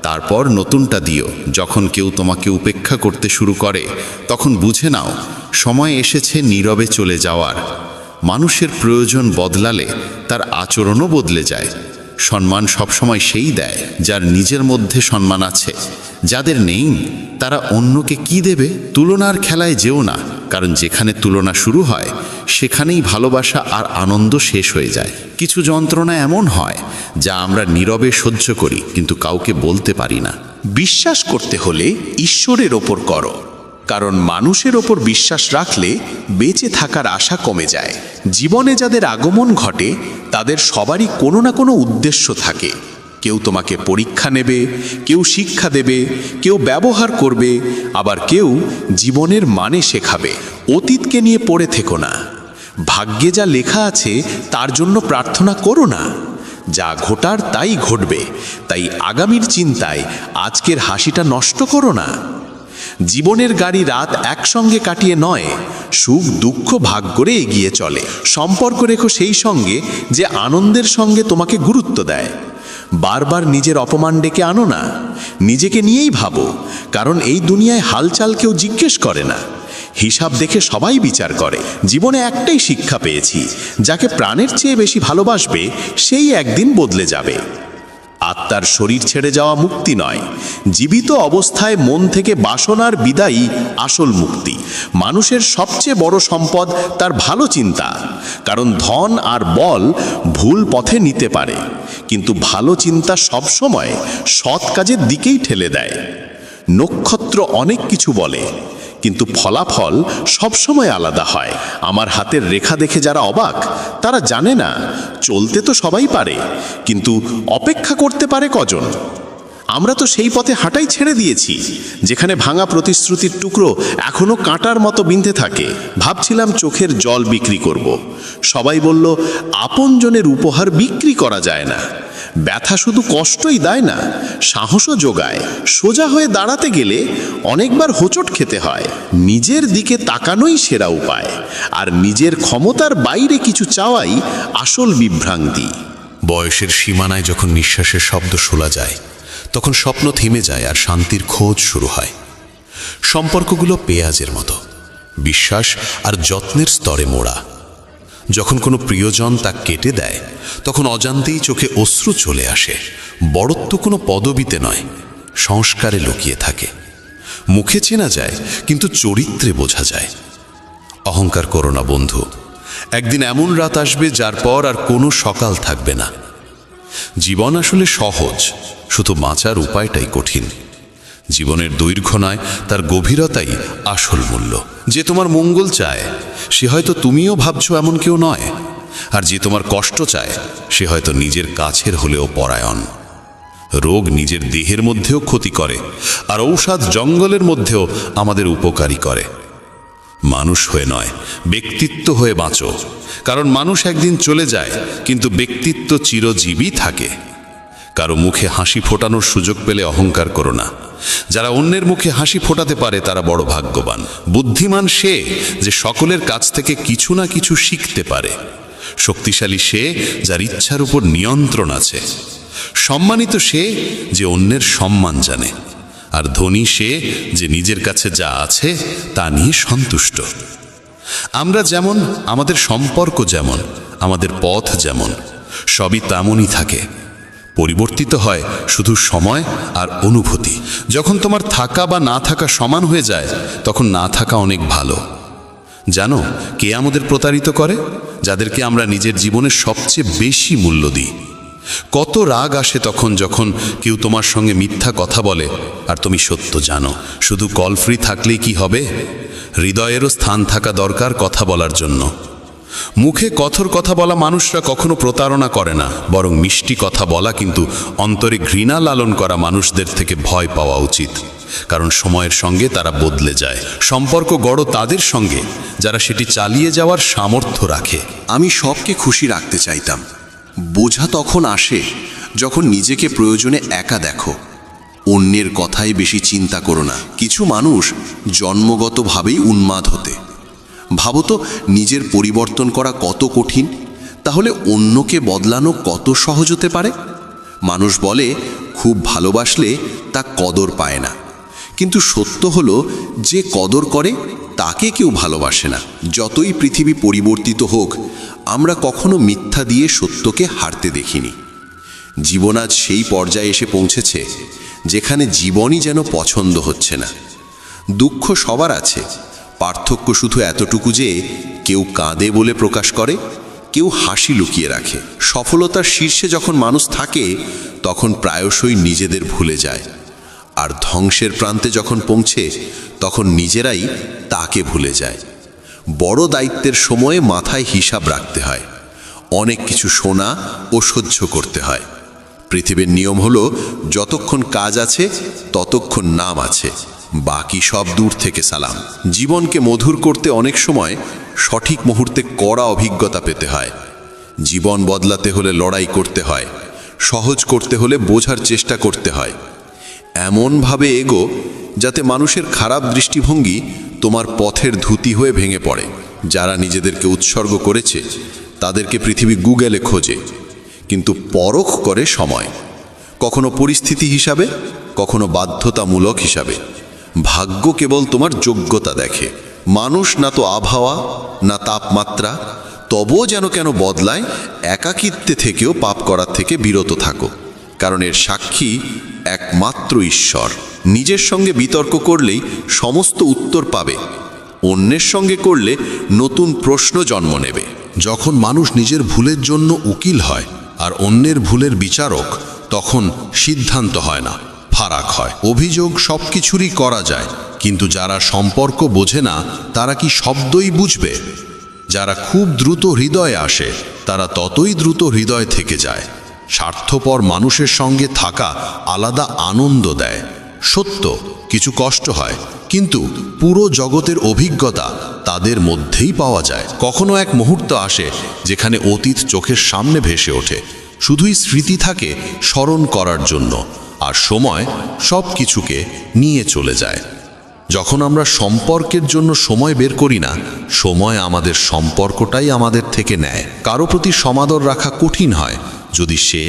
তারপর নতুনটা দিও। যখন কেউ তোমাকে উপেক্ষা করতে শুরু করে তখন বুঝে নাও সময় এসেছে নীরবে চলে যাওয়ার। মানুষের প্রয়োজন বদলালে তার আচরণও বদলে যায়। সম্মান সবসময় সেই দেয় যার নিজের মধ্যে সম্মান আছে। যাদের নেই তারা অন্যকে কি দেবে? তুলনার খেলায় যেও না, কারণ যেখানে তুলনা শুরু হয় সেখানেই ভালোবাসা আর আনন্দ শেষ হয়ে যায়। কিছু যন্ত্রণা এমন হয় যা আমরা নীরবে সহ্য করি, কিন্তু কাউকে বলতে পারি না। বিশ্বাস করতে হলে ঈশ্বরের ওপর করো, কারণ মানুষের ওপর বিশ্বাস রাখলে বেঁচে থাকার আশা কমে যায়। জীবনে যাদের আগমন ঘটে তাদের সবারই কোনো না কোনো উদ্দেশ্য থাকে। কেউ তোমাকে পরীক্ষা নেবে, কেউ শিক্ষা দেবে, কেউ ব্যবহার করবে, আবার কেউ জীবনের মানে শেখাবে। অতীতকে নিয়ে পড়ে থেকো না। ভাগ্যে যা লেখা আছে তার জন্য প্রার্থনা করো না। যা ঘটার তাই ঘটবে, তাই আগামীর চিন্তায় আজকের হাসিটা নষ্ট করো না। জীবনের গাড়ি রাত একসঙ্গে কাটিয়ে নয়, সুখ দুঃখ ভাগ করে এগিয়ে চলে। সম্পর্ক রেখো সেই সঙ্গে যে আনন্দের সঙ্গে তোমাকে গুরুত্ব দেয়। বারবার নিজের অপমান ডেকে আনো না, নিজেকে নিয়েই ভাবো, কারণ এই দুনিয়ায় হালচাল কেউ জিজ্ঞেস করে না, হিসাব দেখে সবাই বিচার করে। জীবনে একটাই শিক্ষা পেয়েছি, যাকে প্রাণের চেয়ে বেশি ভালোবাসবে সেই একদিন বদলে যাবে। আত্মার শরীর ছেড়ে যাওয়া মুক্তি নয়, জীবিত অবস্থায় মন থেকে বাসনার বিদায়ী আসল মুক্তি। মানুষের সবচেয়ে বড় সম্পদ তার ভালো চিন্তা, কারণ ধন আর বল ভুল পথে নিতে পারে, কিন্তু ভালো চিন্তা সবসময় সৎ কাজের দিকেই ঠেলে দেয়। নক্ষত্র অনেক কিছু বলে, কিন্তু ফলাফল সবসময় আলাদা হয়। আমার হাতের রেখা দেখে যারা অবাক তারা জানে না চলতে তো সবাই পারে, কিন্তু অপেক্ষা করতে পারে কজন? আমরা তো সেই পথে হাঁটাই ছেড়ে দিয়েছি যেখানে ভাঙা প্রতিশ্রুতির টুকরো এখনো কাঁটার মতো বিঁধে থাকে। ভাবছিলাম চোখের জল বিক্রি করব, সবাই বলল আপনজনের উপহার বিক্রি করা যায় না। ব্যথা শুধু কষ্টই দেয় না, সাহসও যোগায়। সোজা হয়ে দাঁড়াতে গেলে অনেকবার হোঁচট খেতে হয়। নিজের দিকে তাকানোই সেরা উপায়, আর নিজের ক্ষমতার বাইরে কিছু চাওয়াই আসল বিভ্রান্তি। বয়সের সীমানায় যখন নিঃশ্বাসের শব্দ শোনা যায়, তখন স্বপ্ন থেমে যায় আর শান্তির খোঁজ শুরু হয়। সম্পর্কগুলো পেঁয়াজের মতো, বিশ্বাস আর যত্নের স্তরে মোড়া। যখন কোনো প্রিয়জন তা কেটে দেয়, তখন অজান্তেই চোখে অশ্রু চলে আসে। বড়ত্ব কোনো পদবিতে নয়, সংস্কারে লুকিয়ে থাকে। মুখে চেনা যায়, কিন্তু চরিত্রে বোঝা যায়। অহংকার করো না বন্ধু, একদিন এমন রাত আসবে যার পর আর কোনো সকাল থাকবে না। জীবন আসলে সহজ, শুধু বাঁচার উপায়টাই কঠিন। জীবনের দৈর্ঘ্য নয়, তার গভীরতাই আসল মূল্য। যে তোমার মঙ্গল চায় সে হয়তো তুমিও ভাবছো এমন কেউ নয়, আর যে তোমার কষ্ট চায় সে হয়তো নিজের কাছের হলেও পরায়ণ। রোগ নিজের দেহের মধ্যেও ক্ষতি করে, আর ঔষধ জঙ্গলের মধ্যেও আমাদের উপকারী করে। মানুষ হয়ে নয়, ব্যক্তিত্ব হয়ে বাঁচো, কারণ মানুষ একদিন চলে যায়, কিন্তু ব্যক্তিত্ব চিরজীবী থাকে। কারো মুখে হাসি ফোটানোর সুযোগ পেলে অহংকার করো না। যারা অন্যের মুখে হাসি ফোটাতে পারে তারা বড় ভাগ্যবান। বুদ্ধিমান সে যে সকলের কাছ থেকে কিছু না কিছু শিখতে পারে। শক্তিশালী সে যার ইচ্ছার উপর নিয়ন্ত্রণ আছে। সম্মানিত সে যে অন্যের সম্মান জানে, আর ধনী সে যে নিজের কাছে যা আছে তা নিয়ে সন্তুষ্ট। আমরা যেমন, আমাদের সম্পর্ক যেমন, আমাদের পথ যেমন, সবই তেমনই থাকে। পরিবর্তিত হয় শুধু সময় আর অনুভূতি। যখন তোমার থাকা বা না থাকা সমান হয়ে যায়, তখন না থাকা অনেক ভালো। জানো কে আমাদের প্রতারিত করে? যাদেরকে আমরা নিজের জীবনের সবচেয়ে বেশি মূল্য দিই। কত রাগ আসে তখন যখন কেউ তোমার সঙ্গে মিথ্যা কথা বলে আর তুমি সত্য জানো। শুধু কল ফ্রি থাকলেই কি হবে? হৃদয়েরও স্থান থাকা দরকার কথা বলার জন্য। মুখে কঠোর কথা বলা মানুষরা কখনো প্রতারণা করে না, বরং মিষ্টি কথা বলা কিন্তু অন্তরে ঘৃণা লালন করা মানুষদের থেকে ভয় পাওয়া উচিত। কারণ সময়ের সঙ্গে তারা বদলে যায়। সম্পর্ক গড়ো তাদের সঙ্গে যারা সেটি চালিয়ে যাওয়ার সামর্থ্য রাখে। আমি সবকে খুশি রাখতে চাইতাম। বোঝা তখন আসে যখন নিজেকে প্রয়োজনে একা দেখো। অন্যের কথাই বেশি চিন্তা করো না। কিছু মানুষ জন্মগতভাবেই উন্মাদ হতে। ভাবো তো নিজের পরিবর্তন করা কত কঠিন, তাহলে অন্যকে বদলানো কত সহজ হতে পারে। মানুষ বলে খুব ভালোবাসলে তা কদর পায় না, কিন্তু সত্য হলো যে কদর করে তাকে কেউ ভালোবাসে না। যতই পৃথিবী পরিবর্তিত হোক, আমরা কখনো মিথ্যা দিয়ে সত্যকে হারতে দেখিনি। জীবন আজ সেই পর্যায়ে এসে পৌঁছেছে যেখানে জীবনই যেন পছন্দ হচ্ছে না। দুঃখ সবার আছে, পার্থক্য শুধু এতটুকু যে কেউ কাঁদে বলে প্রকাশ করে, কেউ হাসি লুকিয়ে রাখে। সফলতার শীর্ষে যখন মানুষ থাকে তখন প্রায়শই নিজেদের ভুলে যায়, আর ধ্বংসের প্রান্তে যখন পৌঁছে তখন নিজেরাই তাকে ভুলে যায়। বড় দায়িত্বের সময়ে মাথায় হিসাব রাখতে হয়, অনেক কিছু শোনা ও সহ্য করতে হয়। পৃথিবীর নিয়ম হলো যতক্ষণ কাজ আছে ততক্ষণ নাম আছে, বাকি সব দূর থেকে সালাম। জীবনকে মধুর করতে অনেক সময় সঠিক মুহূর্তে কড়া অভিজ্ঞতা পেতে হয়। জীবন বদলাতে হলে লড়াই করতে হয়, সহজ করতে হলে বোঝার চেষ্টা করতে হয়। এমনভাবে এগো যাতে মানুষের খারাপ দৃষ্টিভঙ্গি তোমার পথের ধুতি হয়ে ভেঙে পড়ে। যারা নিজেদেরকে উৎসর্গ করেছে তাদেরকে পৃথিবী গুগলে খোঁজে, কিন্তু পরখ করে সময়, কখনো পরিস্থিতি হিসাবে, কখনো বাধ্যতামূলক হিসাবে। ভাগ্য কেবল তোমার যোগ্যতা দেখে, মানুষ না তো আবহাওয়া না তাপমাত্রা। তবুও যেন কেন বদলায়, একাকিত্বে থেকেও পাপ করার থেকে বিরত থাকো, কারণ এর সাক্ষী একমাত্র ঈশ্বর। নিজের সঙ্গে বিতর্ক করলেই সমস্ত উত্তর পাবে, অন্যের সঙ্গে করলে নতুন প্রশ্ন জন্ম নেবে। যখন মানুষ নিজের ভুলের জন্য উকিল হয় আর অন্যের ভুলের বিচারক, তখন সিদ্ধান্ত হয় না, ফারাক হয়। অভিযোগ সব কিছুরই করা যায়, কিন্তু যারা সম্পর্ক বোঝে না তারা কি শব্দই বুঝবে? যারা খুব দ্রুত হৃদয়ে আসে তারা ততই দ্রুত হৃদয় থেকে যায়। স্বার্থপর মানুষের সঙ্গে থাকা আলাদা আনন্দ দেয়। সত্য, কিছু কষ্ট হয়, কিন্তু পুরো জগতের অভিজ্ঞতা তাদের মধ্যেই পাওয়া যায়। কখনো এক মুহূর্ত আসে যেখানে অতীত চোখের সামনে ভেসে ওঠে, শুধুই স্মৃতি থাকে স্মরণ করার জন্য, আর সময় সব কিছুকে নিয়ে চলে যায়। যখন আমরা সম্পর্কের জন্য সময় বের করি না, সময় আমাদের সম্পর্কটাই আমাদের থেকে নেয়। কারো প্রতি সমাদর রাখা কঠিন হয় যদি সে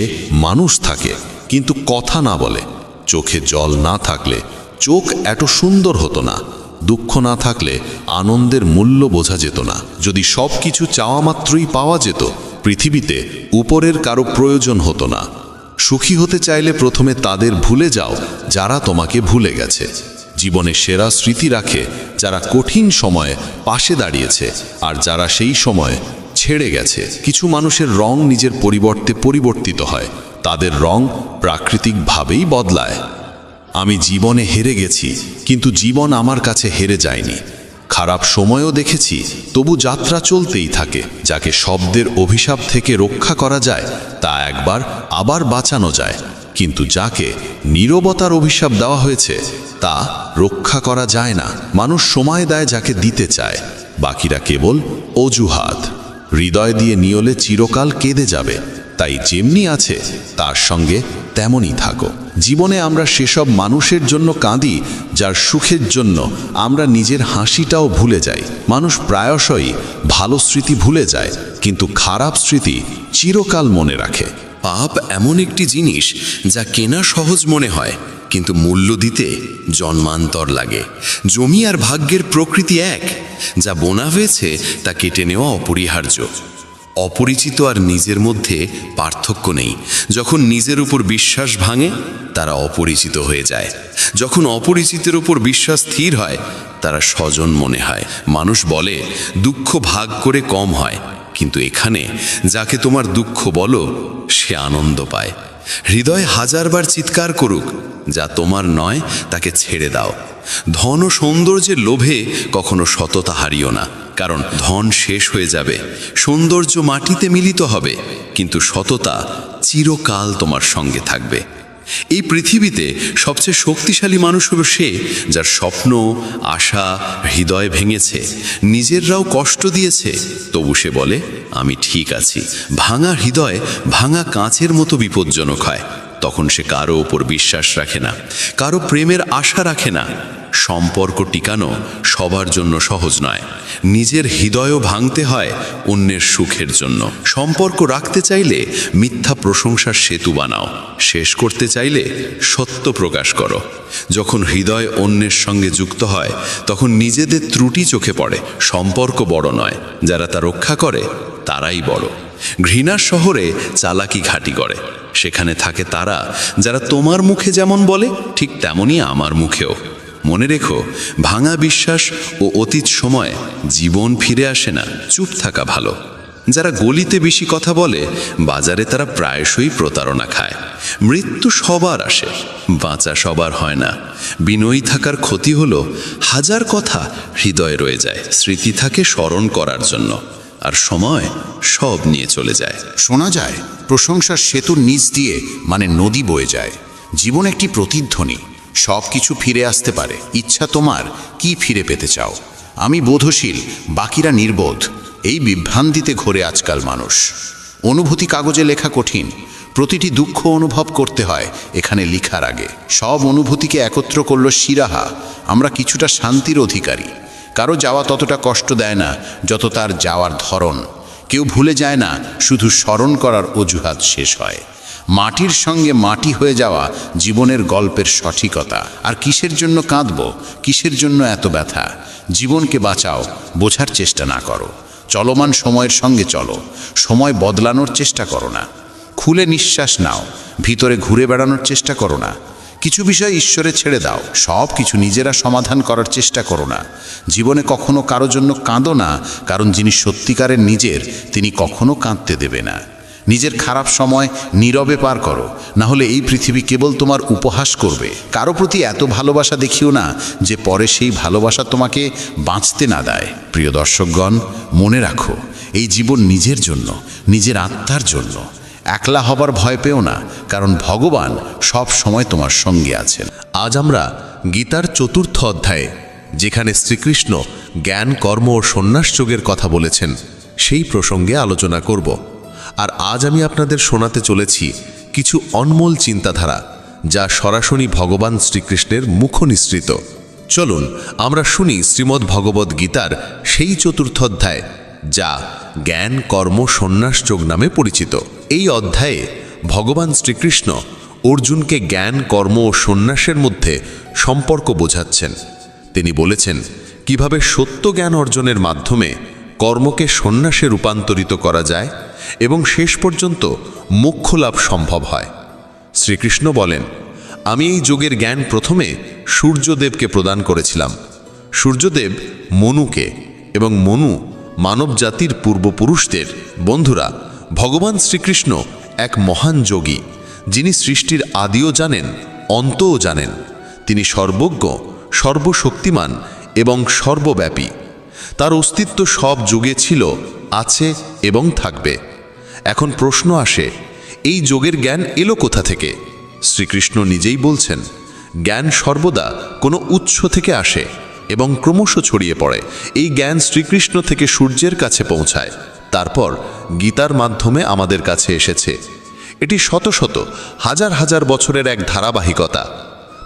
মানুষ থাকে কিন্তু কথা না বলে। চোখে জল না থাকলে চোখ এত সুন্দর হতো না, দুঃখ না থাকলে আনন্দের মূল্য বোঝা যেত না। যদি সব কিছু চাওয়া মাত্রই পাওয়া যেত, পৃথিবীতে উপরের কারো প্রয়োজন হতো না। সুখী হতে চাইলে প্রথমে তাদের ভুলে যাও যারা তোমাকে ভুলে গেছে। জীবনে সেরা স্মৃতি রাখে যারা কঠিন সময়ে পাশে দাঁড়িয়েছে আর যারা সেই সময় ছেড়ে গেছে। কিছু মানুষের রং নিজের পরিবর্তে পরিবর্তিত হয়, তাদের রং প্রাকৃতিকভাবেই বদলায়। আমি জীবনে হেরে গেছি, কিন্তু জীবন আমার কাছে হেরে যায়নি। খারাপ সময়ও দেখেছি, তবু যাত্রা চলতেই থাকে। যাকে শব্দের অভিশাপ থেকে রক্ষা করা যায় তা একবার আবার বাঁচানো যায়, কিন্তু যাকে নীরবতার অভিশাপ দেওয়া হয়েছে তা রক্ষা করা যায় না। মানুষ সময় দেয় যাকে দিতে চায়, বাকিরা কেবল অজুহাত। হৃদয় দিয়ে নিয়লে চিরকাল কেঁদে যাবে, তাই যেমনি আছে তার সঙ্গে তেমনই থাকো। জীবনে আমরা সেসব মানুষের জন্য কাঁদি যার সুখের জন্য আমরা নিজের হাসিটাও ভুলে যাই। মানুষ প্রায়শই ভালো স্মৃতি ভুলে যায়, কিন্তু খারাপ স্মৃতি চিরকাল মনে রাখে। পাপ এমন একটি জিনিস যা কেনা সহজ মনে হয়, কিন্তু মূল্য দিতে জন্মান্তর লাগে। জমি আর ভাগ্যের প্রকৃতি এক, যা বোনা হয়েছে তা কেটে নেওয়া অপরিহার্য। অপরিচিত আর নিজের মধ্যে পার্থক্য নেই। যখন নিজের উপর বিশ্বাস ভাঙে তারা অপরিচিত হয়ে যায়, যখন অপরিচিতের উপর বিশ্বাস স্থির হয় তারা স্বজন মনে হয়। মানুষ বলে দুঃখ ভাগ করে কম হয়, কিন্তু এখানে যাকে তোমার দুঃখ বলো সে আনন্দ পায়। হৃদয় হাজারবার চিৎকার করুক, যা তোমার নয় তাকে ছেড়ে দাও। ধন ও সৌন্দর্যের লোভে কখনো সততা হারিও না, কারণ ধন শেষ হয়ে যাবে, সৌন্দর্য মাটিতে মিলিত হবে, কিন্তু সততা চিরকাল তোমার সঙ্গে থাকবে। এই পৃথিবীতে সবচেয়ে শক্তিশালী মানুষ হলো সে যার স্বপ্ন, আশা, হৃদয় ভেঙেছে, নিজেররাও কষ্ট দিয়েছে, তবু সে বলে আমি ঠিক আছি। ভাঙা হৃদয় ভাঙা কাঁচের মতো বিপজ্জনক হয়। তখন সে কারো ওপর বিশ্বাস রাখে না, কারো প্রেমের আশা রাখে না, সম্পর্ক টিকানো সবার জন্য সহজ নয়। নিজের হৃদয়ও ভাঙতে হয় অন্যের সুখের জন্য। সম্পর্ক রাখতে চাইলে মিথ্যা প্রশংসার সেতু বানাও, শেষ করতে চাইলে সত্য প্রকাশ করো। যখন হৃদয় অন্যের সঙ্গে যুক্ত হয় তখন নিজেদের ত্রুটি চোখে পড়ে। সম্পর্ক বড় নয়, যারা তা রক্ষা করে তারাই বড়। ঘৃণার শহরে চালাকি ঘাঁটি করে, সেখানে থাকে তারা যারা তোমার মুখে যেমন বলে ঠিক তেমনই আমার মুখেও। মনে রেখো, ভাঙা বিশ্বাস ও অতীত সময় জীবন ফিরে আসে না, চুপ থাকা ভালো। যারা গলিতে বেশি কথা বলে বাজারে তারা প্রায়শই প্রতারণা খায়। মৃত্যু সবার আসে, বাঁচা সবার হয় না। বিনয়ী থাকার ক্ষতি হলো হাজার কথা হৃদয়ে রয়ে যায়, স্মৃতি থাকে স্মরণ করার জন্য, আর সময় সব নিয়ে চলে যায়। শোনা যায় প্রশংসার সেতুর নিচ দিয়ে মানে নদী বয়ে যায়। জীবন একটি প্রতিধ্বনি, সব কিছু ফিরে আসতে পারে। ইচ্ছা তোমার কি ফিরে পেতে চাও? আমি বোধশীল, বাকিরা নির্বোধ। এই বিভ্রান্তিতে ঘোরে আজকাল মানুষ। অনুভূতি কাগজে লেখা কঠিন, প্রতিটি দুঃখ অনুভব করতে হয় এখানে লিখার আগে। সব অনুভূতিকে একত্র করল শিরাহা। আমরা কিছুটা শান্তির অধিকারী। কারো যাওয়া ততটা কষ্ট দেয় না যত তার যাওয়ার ধরন। কেউ ভুলে যায় না, শুধু স্মরণ করার অজুহাত শেষ হয়। মাটির সঙ্গে মাটি হয়ে যাওয়া জীবনের গল্পের সঠিকতা। আর কিসের জন্য কাঁদব, কিসের জন্য এত ব্যথা? জীবনকে বাঁচাও, বোঝার চেষ্টা না করো। চলমান সময়ের সঙ্গে চলো, সময় বদলানোর চেষ্টা করো না। খুলে নিঃশ্বাস নাও, ভিতরে ঘুরে বেড়ানোর চেষ্টা করো না। কিছু বিষয় ঈশ্বরে ছেড়ে দাও, সব কিছু নিজেরা সমাধান করার চেষ্টা করো না। জীবনে কখনো কারো জন্য কাঁদো না, কারণ যিনি সত্যিকারের নিজের তিনি কখনো কাঁদতে দেবে না। নিজের খারাপ সময় নীরবে পার করো, না হলে এই পৃথিবী কেবল তোমার উপহাস করবে। কারো প্রতি এত ভালোবাসা দেখিও না যে পরে সেই ভালোবাসা তোমাকে বাঁচতে না দেয়। প্রিয় দর্শকগণ, মনে রাখো, এই জীবন নিজের জন্য, নিজের আত্মার জন্য। একলা হবার ভয় পেও না, কারণ ভগবান সব সময় তোমার সঙ্গে আছেন। আজ আমরা গীতার ৪র্থ অধ্যায়ে, যেখানে শ্রীকৃষ্ণ জ্ঞান, কর্ম ও সন্ন্যাস যোগের কথা বলেছেন, সেই প্রসঙ্গে আলোচনা করব। আর আজ আমি আপনাদের শোনাতে চলেছি কিছু অনমোল চিন্তাধারা, যা সরাসরি ভগবান শ্রীকৃষ্ণের মুখ নিঃসৃত। চলুন আমরা শুনি শ্রীমদ্ ভগবদ্ গীতার সেই ৪র্থ অধ্যায়, যা জ্ঞান, কর্ম, সন্ন্যাস যোগ নামে পরিচিত। এই অধ্যায়ে ভগবান শ্রীকৃষ্ণ অর্জুনকে জ্ঞান, কর্ম ও সন্ন্যাসের মধ্যে সম্পর্ক বোঝাচ্ছেন। তিনি বলেছেন কিভাবে সত্য জ্ঞান অর্জনের মাধ্যমে কর্মকে সন্ন্যাসে রূপান্তরিত করা যায় এবং শেষ পর্যন্ত মোক্ষ লাভ সম্ভব হয়। শ্রীকৃষ্ণ বলেন, আমি এই যোগের জ্ঞান প্রথমে সূর্যদেবকে প্রদান করেছিলাম। সূর্যদেব মনুকে, এবং মনু মানব জাতির পূর্বপুরুষদের। বন্ধুরা, ভগবান শ্রীকৃষ্ণ এক মহান যোগী, যিনি সৃষ্টির আদিও জানেন, অন্তও জানেন। তিনি সর্বজ্ঞ, সর্বশক্তিমান এবং সর্বব্যাপী। তার অস্তিত্ব সব যুগে ছিল, আছে এবং থাকবে। এখন প্রশ্ন আসে, এই যোগের জ্ঞান এলো কোথা থেকে? শ্রীকৃষ্ণ নিজেই বলছেন, জ্ঞান সর্বদা কোনো উৎস থেকে আসে এবং ক্রমশ ছড়িয়ে পড়ে। এই জ্ঞান শ্রীকৃষ্ণ থেকে সূর্যের কাছে পৌঁছায়, তারপর গীতার মাধ্যমে আমাদের কাছে এসেছে। এটি শত শত, হাজার হাজার বছরের এক ধারাবাহিকতা।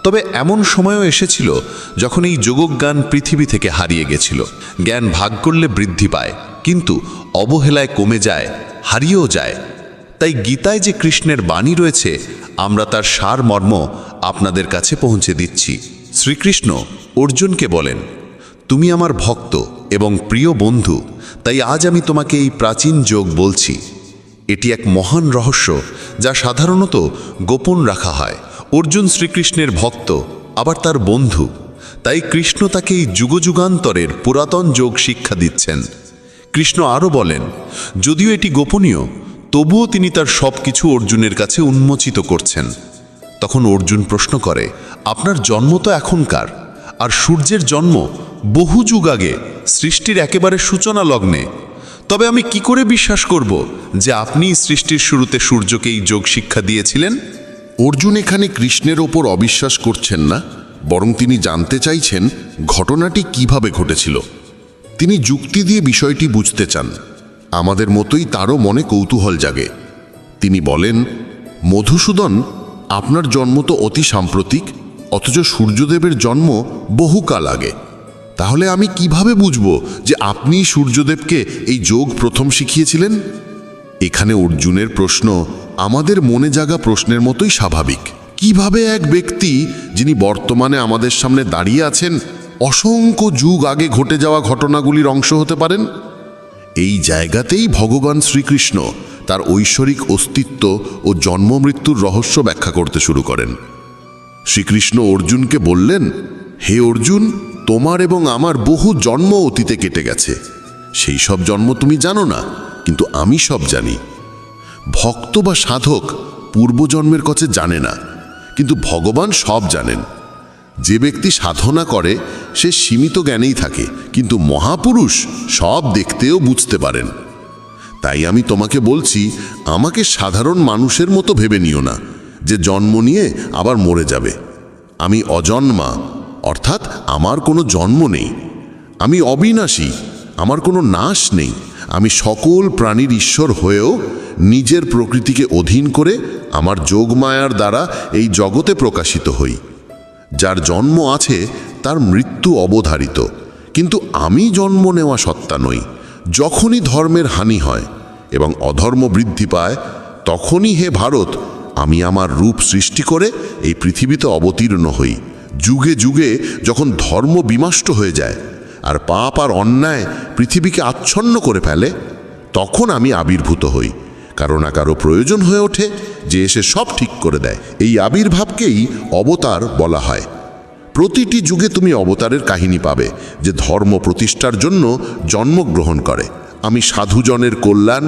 তবে এমন সময়ও এসেছিল যখন এই যোগজ্ঞান পৃথিবী থেকে হারিয়ে গেছিল। জ্ঞান ভাগ করলে বৃদ্ধি পায়, কিন্তু অবহেলায় কমে যায়, হারিয়েও যায়। তাই গীতায় যে কৃষ্ণের বাণী রয়েছে, আমরা তার সারমর্ম আপনাদের কাছে পৌঁছে দিচ্ছি। শ্রীকৃষ্ণ অর্জুনকে বলেন, তুমি আমার ভক্ত এবং প্রিয় বন্ধু, তাই আজ আমি তোমাকে এই প্রাচীন যোগ বলছি। এটি এক মহান রহস্য, যা সাধারণত গোপন রাখা হয়। অর্জুন শ্রীকৃষ্ণের ভক্ত, আবার তার বন্ধু। তাই কৃষ্ণ তাকে এই যুগযুগান্তরের পুরাতন যোগ শিক্ষা দিচ্ছেন। কৃষ্ণ আরও বলেন, যদিও এটি গোপনীয়, তবুও তিনি তার সব কিছু অর্জুনের কাছে উন্মোচিত করছেন। তখন অর্জুন প্রশ্ন করে, আপনার জন্ম তো এখনকার, আর সূর্যের জন্ম বহু যুগ আগে, সৃষ্টির একেবারে সূচনা লগ্নে। তবে আমি কি করে বিশ্বাস করব যে আপনি সৃষ্টির শুরুতে সূর্যকে এই যোগ শিক্ষা দিয়েছিলেন? অর্জুন এখানে কৃষ্ণের ওপর অবিশ্বাস করছেন না, বরং তিনি জানতে চাইছেন ঘটনাটি কিভাবে ঘটেছিল। তিনি যুক্তি দিয়ে বিষয়টি বুঝতে চান। আমাদের মতোই তারও মনে কৌতূহল জাগে। তিনি বলেন, মধুসূদন, আপনার জন্ম তো অতি সাম্প্রতিক, অথচ সূর্যদেবের জন্ম বহুকাল আগে। তাহলে আমি কিভাবে বুঝব যে আপনি সূর্যদেবকে এই যোগ প্রথম শিখিয়েছিলেন? এখানে অর্জুনের প্রশ্ন আমাদের মনে জাগা প্রশ্নের মতোই স্বাভাবিক। কিভাবে এক ব্যক্তি যিনি বর্তমানে আমাদের সামনে দাঁড়িয়ে আছেন অসংখ্য যুগ আগে ঘটে যাওয়া ঘটনাগুলির অংশ হতে পারেন? এই জায়গাতেই ভগবান শ্রীকৃষ্ণ তার ঐশ্বরিক অস্তিত্ব ও জন্ম মৃত্যুর রহস্য ব্যাখ্যা করতে শুরু করেন। শ্রীকৃষ্ণ অর্জুনকে বললেন, হে অর্জুন, তোমার এবং আমার বহু জন্ম অতীতে কেটে গেছে। সেই সব জন্ম তুমি জানো না, কিন্তু আমি সব জানি। ভক্ত বা সাধক পূর্বজন্মের কথা জানে না, কিন্তু ভগবান সব জানেন। যে ব্যক্তি সাধনা করে সে সীমিত জ্ঞানেই থাকে, কিন্তু মহাপুরুষ সব দেখতেও বুঝতে পারেন। তাই আমি তোমাকে বলছি, আমাকে সাধারণ মানুষের মতো ভেবে নিও না যে জন্ম নিয়ে আবার মরে যাবে। আমি অজন্মা, অর্থাৎ আমার কোনো জন্ম নেই। আমি অবিনাশী, আমার কোনো নাশ নেই। আমি সকল প্রাণীর ঈশ্বর হয়েও নিজের প্রকৃতিকে অধীন করে আমার যোগমায়ার দ্বারা এই জগতে প্রকাশিত হই। যার জন্ম আছে তার মৃত্যু অবধারিত, কিন্তু আমি জন্ম নেওয়া সত্তা নই। যখনই ধর্মের হানি হয় এবং অধর্ম বৃদ্ধি পায়, তখনই হে ভারত আমি আমার রূপ সৃষ্টি করে এই পৃথিবীতে অবতীর্ণ হই। যুগে যুগে যখন ধর্ম বিনষ্ট হয়ে যায় আর পাপ আর অন্যায় পৃথিবীকে আচ্ছন্ন করে ফেলে, তখন আমি আবির্ভূত হই। কারো না কারো প্রয়োজন হয়ে ওঠে যে এসে সব ঠিক করে দেয়। এই আবির্ভাবকেই অবতার বলা হয়। প্রতিটি যুগে তুমি অবতারের কাহিনী পাবে যে ধর্ম প্রতিষ্ঠার জন্য জন্মগ্রহণ করে। আমি সাধুজনের কল্যাণ,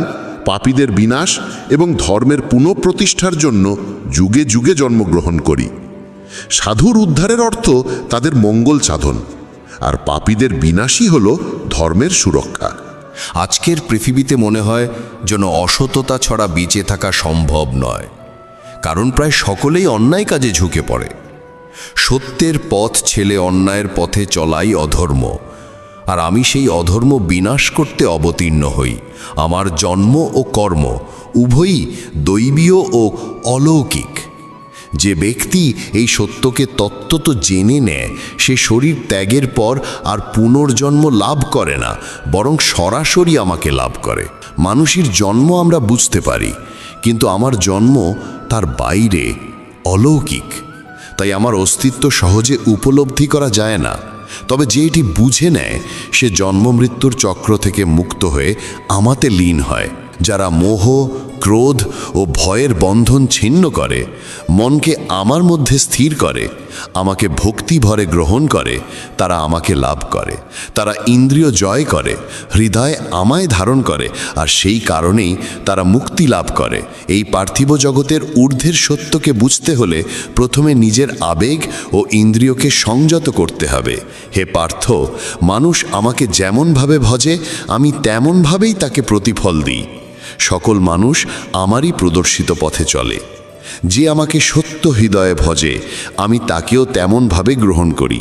পাপীদের বিনাশ এবং ধর্মের পুনঃপ্রতিষ্ঠার জন্য যুগে যুগে জন্মগ্রহণ করি। সাধুর উদ্ধারের অর্থ তাদের মঙ্গল সাধন, আর পাপীদের বিনাশই হল ধর্মের সুরক্ষা। আজকের পৃথিবীতে মনে হয় যেন অসততা ছাড়া বেঁচে থাকা সম্ভব নয়, কারণ প্রায় সকলেই অন্যায় কাজে ঝুঁকে পড়ে। সত্যের পথ ছেলে অন্যায়ের পথে চলাই অধর্ম, আর আমি সেই অধর্ম বিনাশ করতে অবতীর্ণ হই। আমার জন্ম ও কর্ম উভয়ই দৈবীয় ও অলৌকিক। যে ব্যক্তি এই সত্যকে তত্ত্বত জেনে নেয়, সে শরীর ত্যাগের পর আর পুনর্জন্ম লাভ করে না, বরং সরাসরি আমাকে লাভ করে। মানুষের জন্ম আমরা বুঝতে পারি, কিন্তু আমার জন্ম তার বাইরে, অলৌকিক। তাই আমার অস্তিত্ব সহজে উপলব্ধি করা যায় না। তবে যে এটি বুঝে নেয়, সে জন্ম মৃত্যুর চক্র থেকে মুক্ত হয়ে আমাতে লীন হয়। যারা মোহ, ক্রোধ ও ভয়ের বন্ধন ছিন্ন করে, মনকে আমার মধ্যে স্থির করে, আমাকে ভক্তি ভরে গ্রহণ করে, তারা আমাকে লাভ করে। তারা ইন্দ্রিয় জয় করে, হৃদয় আমায় ধারণ করে, আর সেই কারণেই তারা মুক্তি লাভ করে। এই পার্থিব জগতের ঊর্ধ্বের সত্যকে বুঝতে হলে প্রথমে নিজের আবেগ ও ইন্দ্রিয়কে সংযত করতে হবে। হে পার্থ, মানুষ আমাকে যেমনভাবে ভজে, আমি তেমনভাবেই তাকে প্রতিফল দিই। সকল মানুষ আমারই প্রদর্শিত পথে চলে। যে আমাকে সত্য হৃদয়ে ভজে, আমি তাকেও তেমনভাবে গ্রহণ করি।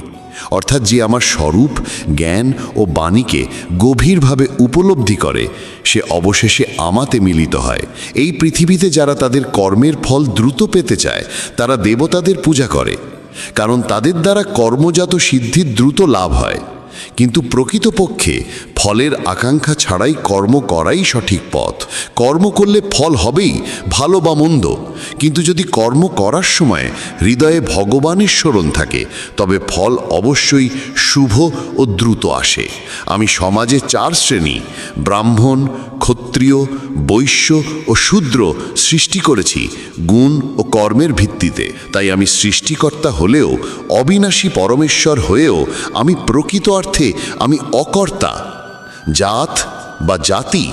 অর্থাৎ যে আমার স্বরূপ, জ্ঞান ও বাণীকে গভীরভাবে উপলব্ধি করে, সে অবশেষে আমাতে মিলিত হয়। এই পৃথিবীতে যারা তাদের কর্মের ফল দ্রুত পেতে চায়, তারা দেবতাদের পূজা করে, কারণ তাদের দ্বারা কর্মজাত সিদ্ধি দ্রুত লাভ হয়। কিন্তু প্রকৃতপক্ষে ফলের আকাঙ্ক্ষা ছাড়াই কর্ম করাই সঠিক পথ। কর্ম করলে ফল হবেই, ভালো বা মন্দ, কিন্তু যদি কর্ম করার সময় হৃদয়ে ভগবানের স্মরণ থাকে, তবে ফল অবশ্যই শুভ ও দ্রুত আসে। আমি সমাজে 4 শ্রেণী, ব্রাহ্মণ, ক্ষত্রিয়, বৈশ্য ও শূদ্র সৃষ্টি করেছি গুণ ও কর্মের ভিত্তিতে। তাই আমি সৃষ্টিকর্তা হলেও, অবিনাশী পরমেশ্বর হয়েও আমি প্রকৃত অর্থে আমি অকর্তা। জাত বা জাতি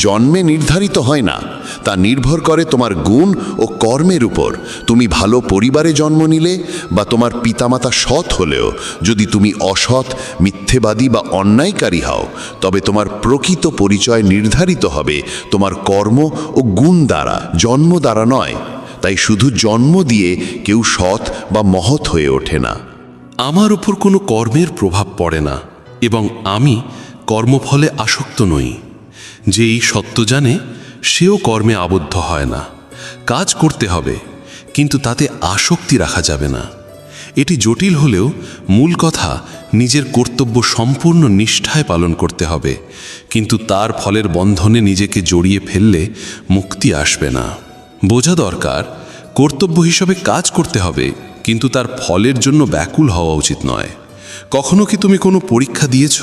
জন্মে নির্ধারিত হয় না, তা নির্ভর করে তোমার গুণ ও কর্মের উপর। তুমি ভালো পরিবারে জন্ম নিলে বা তোমার পিতামাতা সৎ হলেও যদি তুমি অসৎ, মিথ্যেবাদী বা অন্যায়কারী হও, তবে তোমার প্রকৃত পরিচয় নির্ধারিত হবে তোমার কর্ম ও গুণ দ্বারা, জন্ম দ্বারা নয়। তাই শুধু জন্ম দিয়ে কেউ সৎ বা মহৎ হয়ে ওঠে না। আমার উপর কোনো কর্মের প্রভাব পড়ে না এবং আমি কর্মফলে আসক্ত নই। যে এই সত্য জানে, সেও কর্মে আবদ্ধ হয় না। কাজ করতে হবে, কিন্তু তাতে আসক্তি রাখা যাবে না। এটি জটিল হলেও মূল কথা নিজের কর্তব্য সম্পূর্ণ নিষ্ঠায় পালন করতে হবে, কিন্তু তার ফলের বন্ধনে নিজেকে জড়িয়ে ফেললে মুক্তি আসবে না। বোঝা দরকার, কর্তব্য হিসেবে কাজ করতে হবে, কিন্তু তার ফলের জন্য ব্যাকুল হওয়া উচিত নয়। কখনো কি তুমি কোনো পরীক্ষা দিয়েছ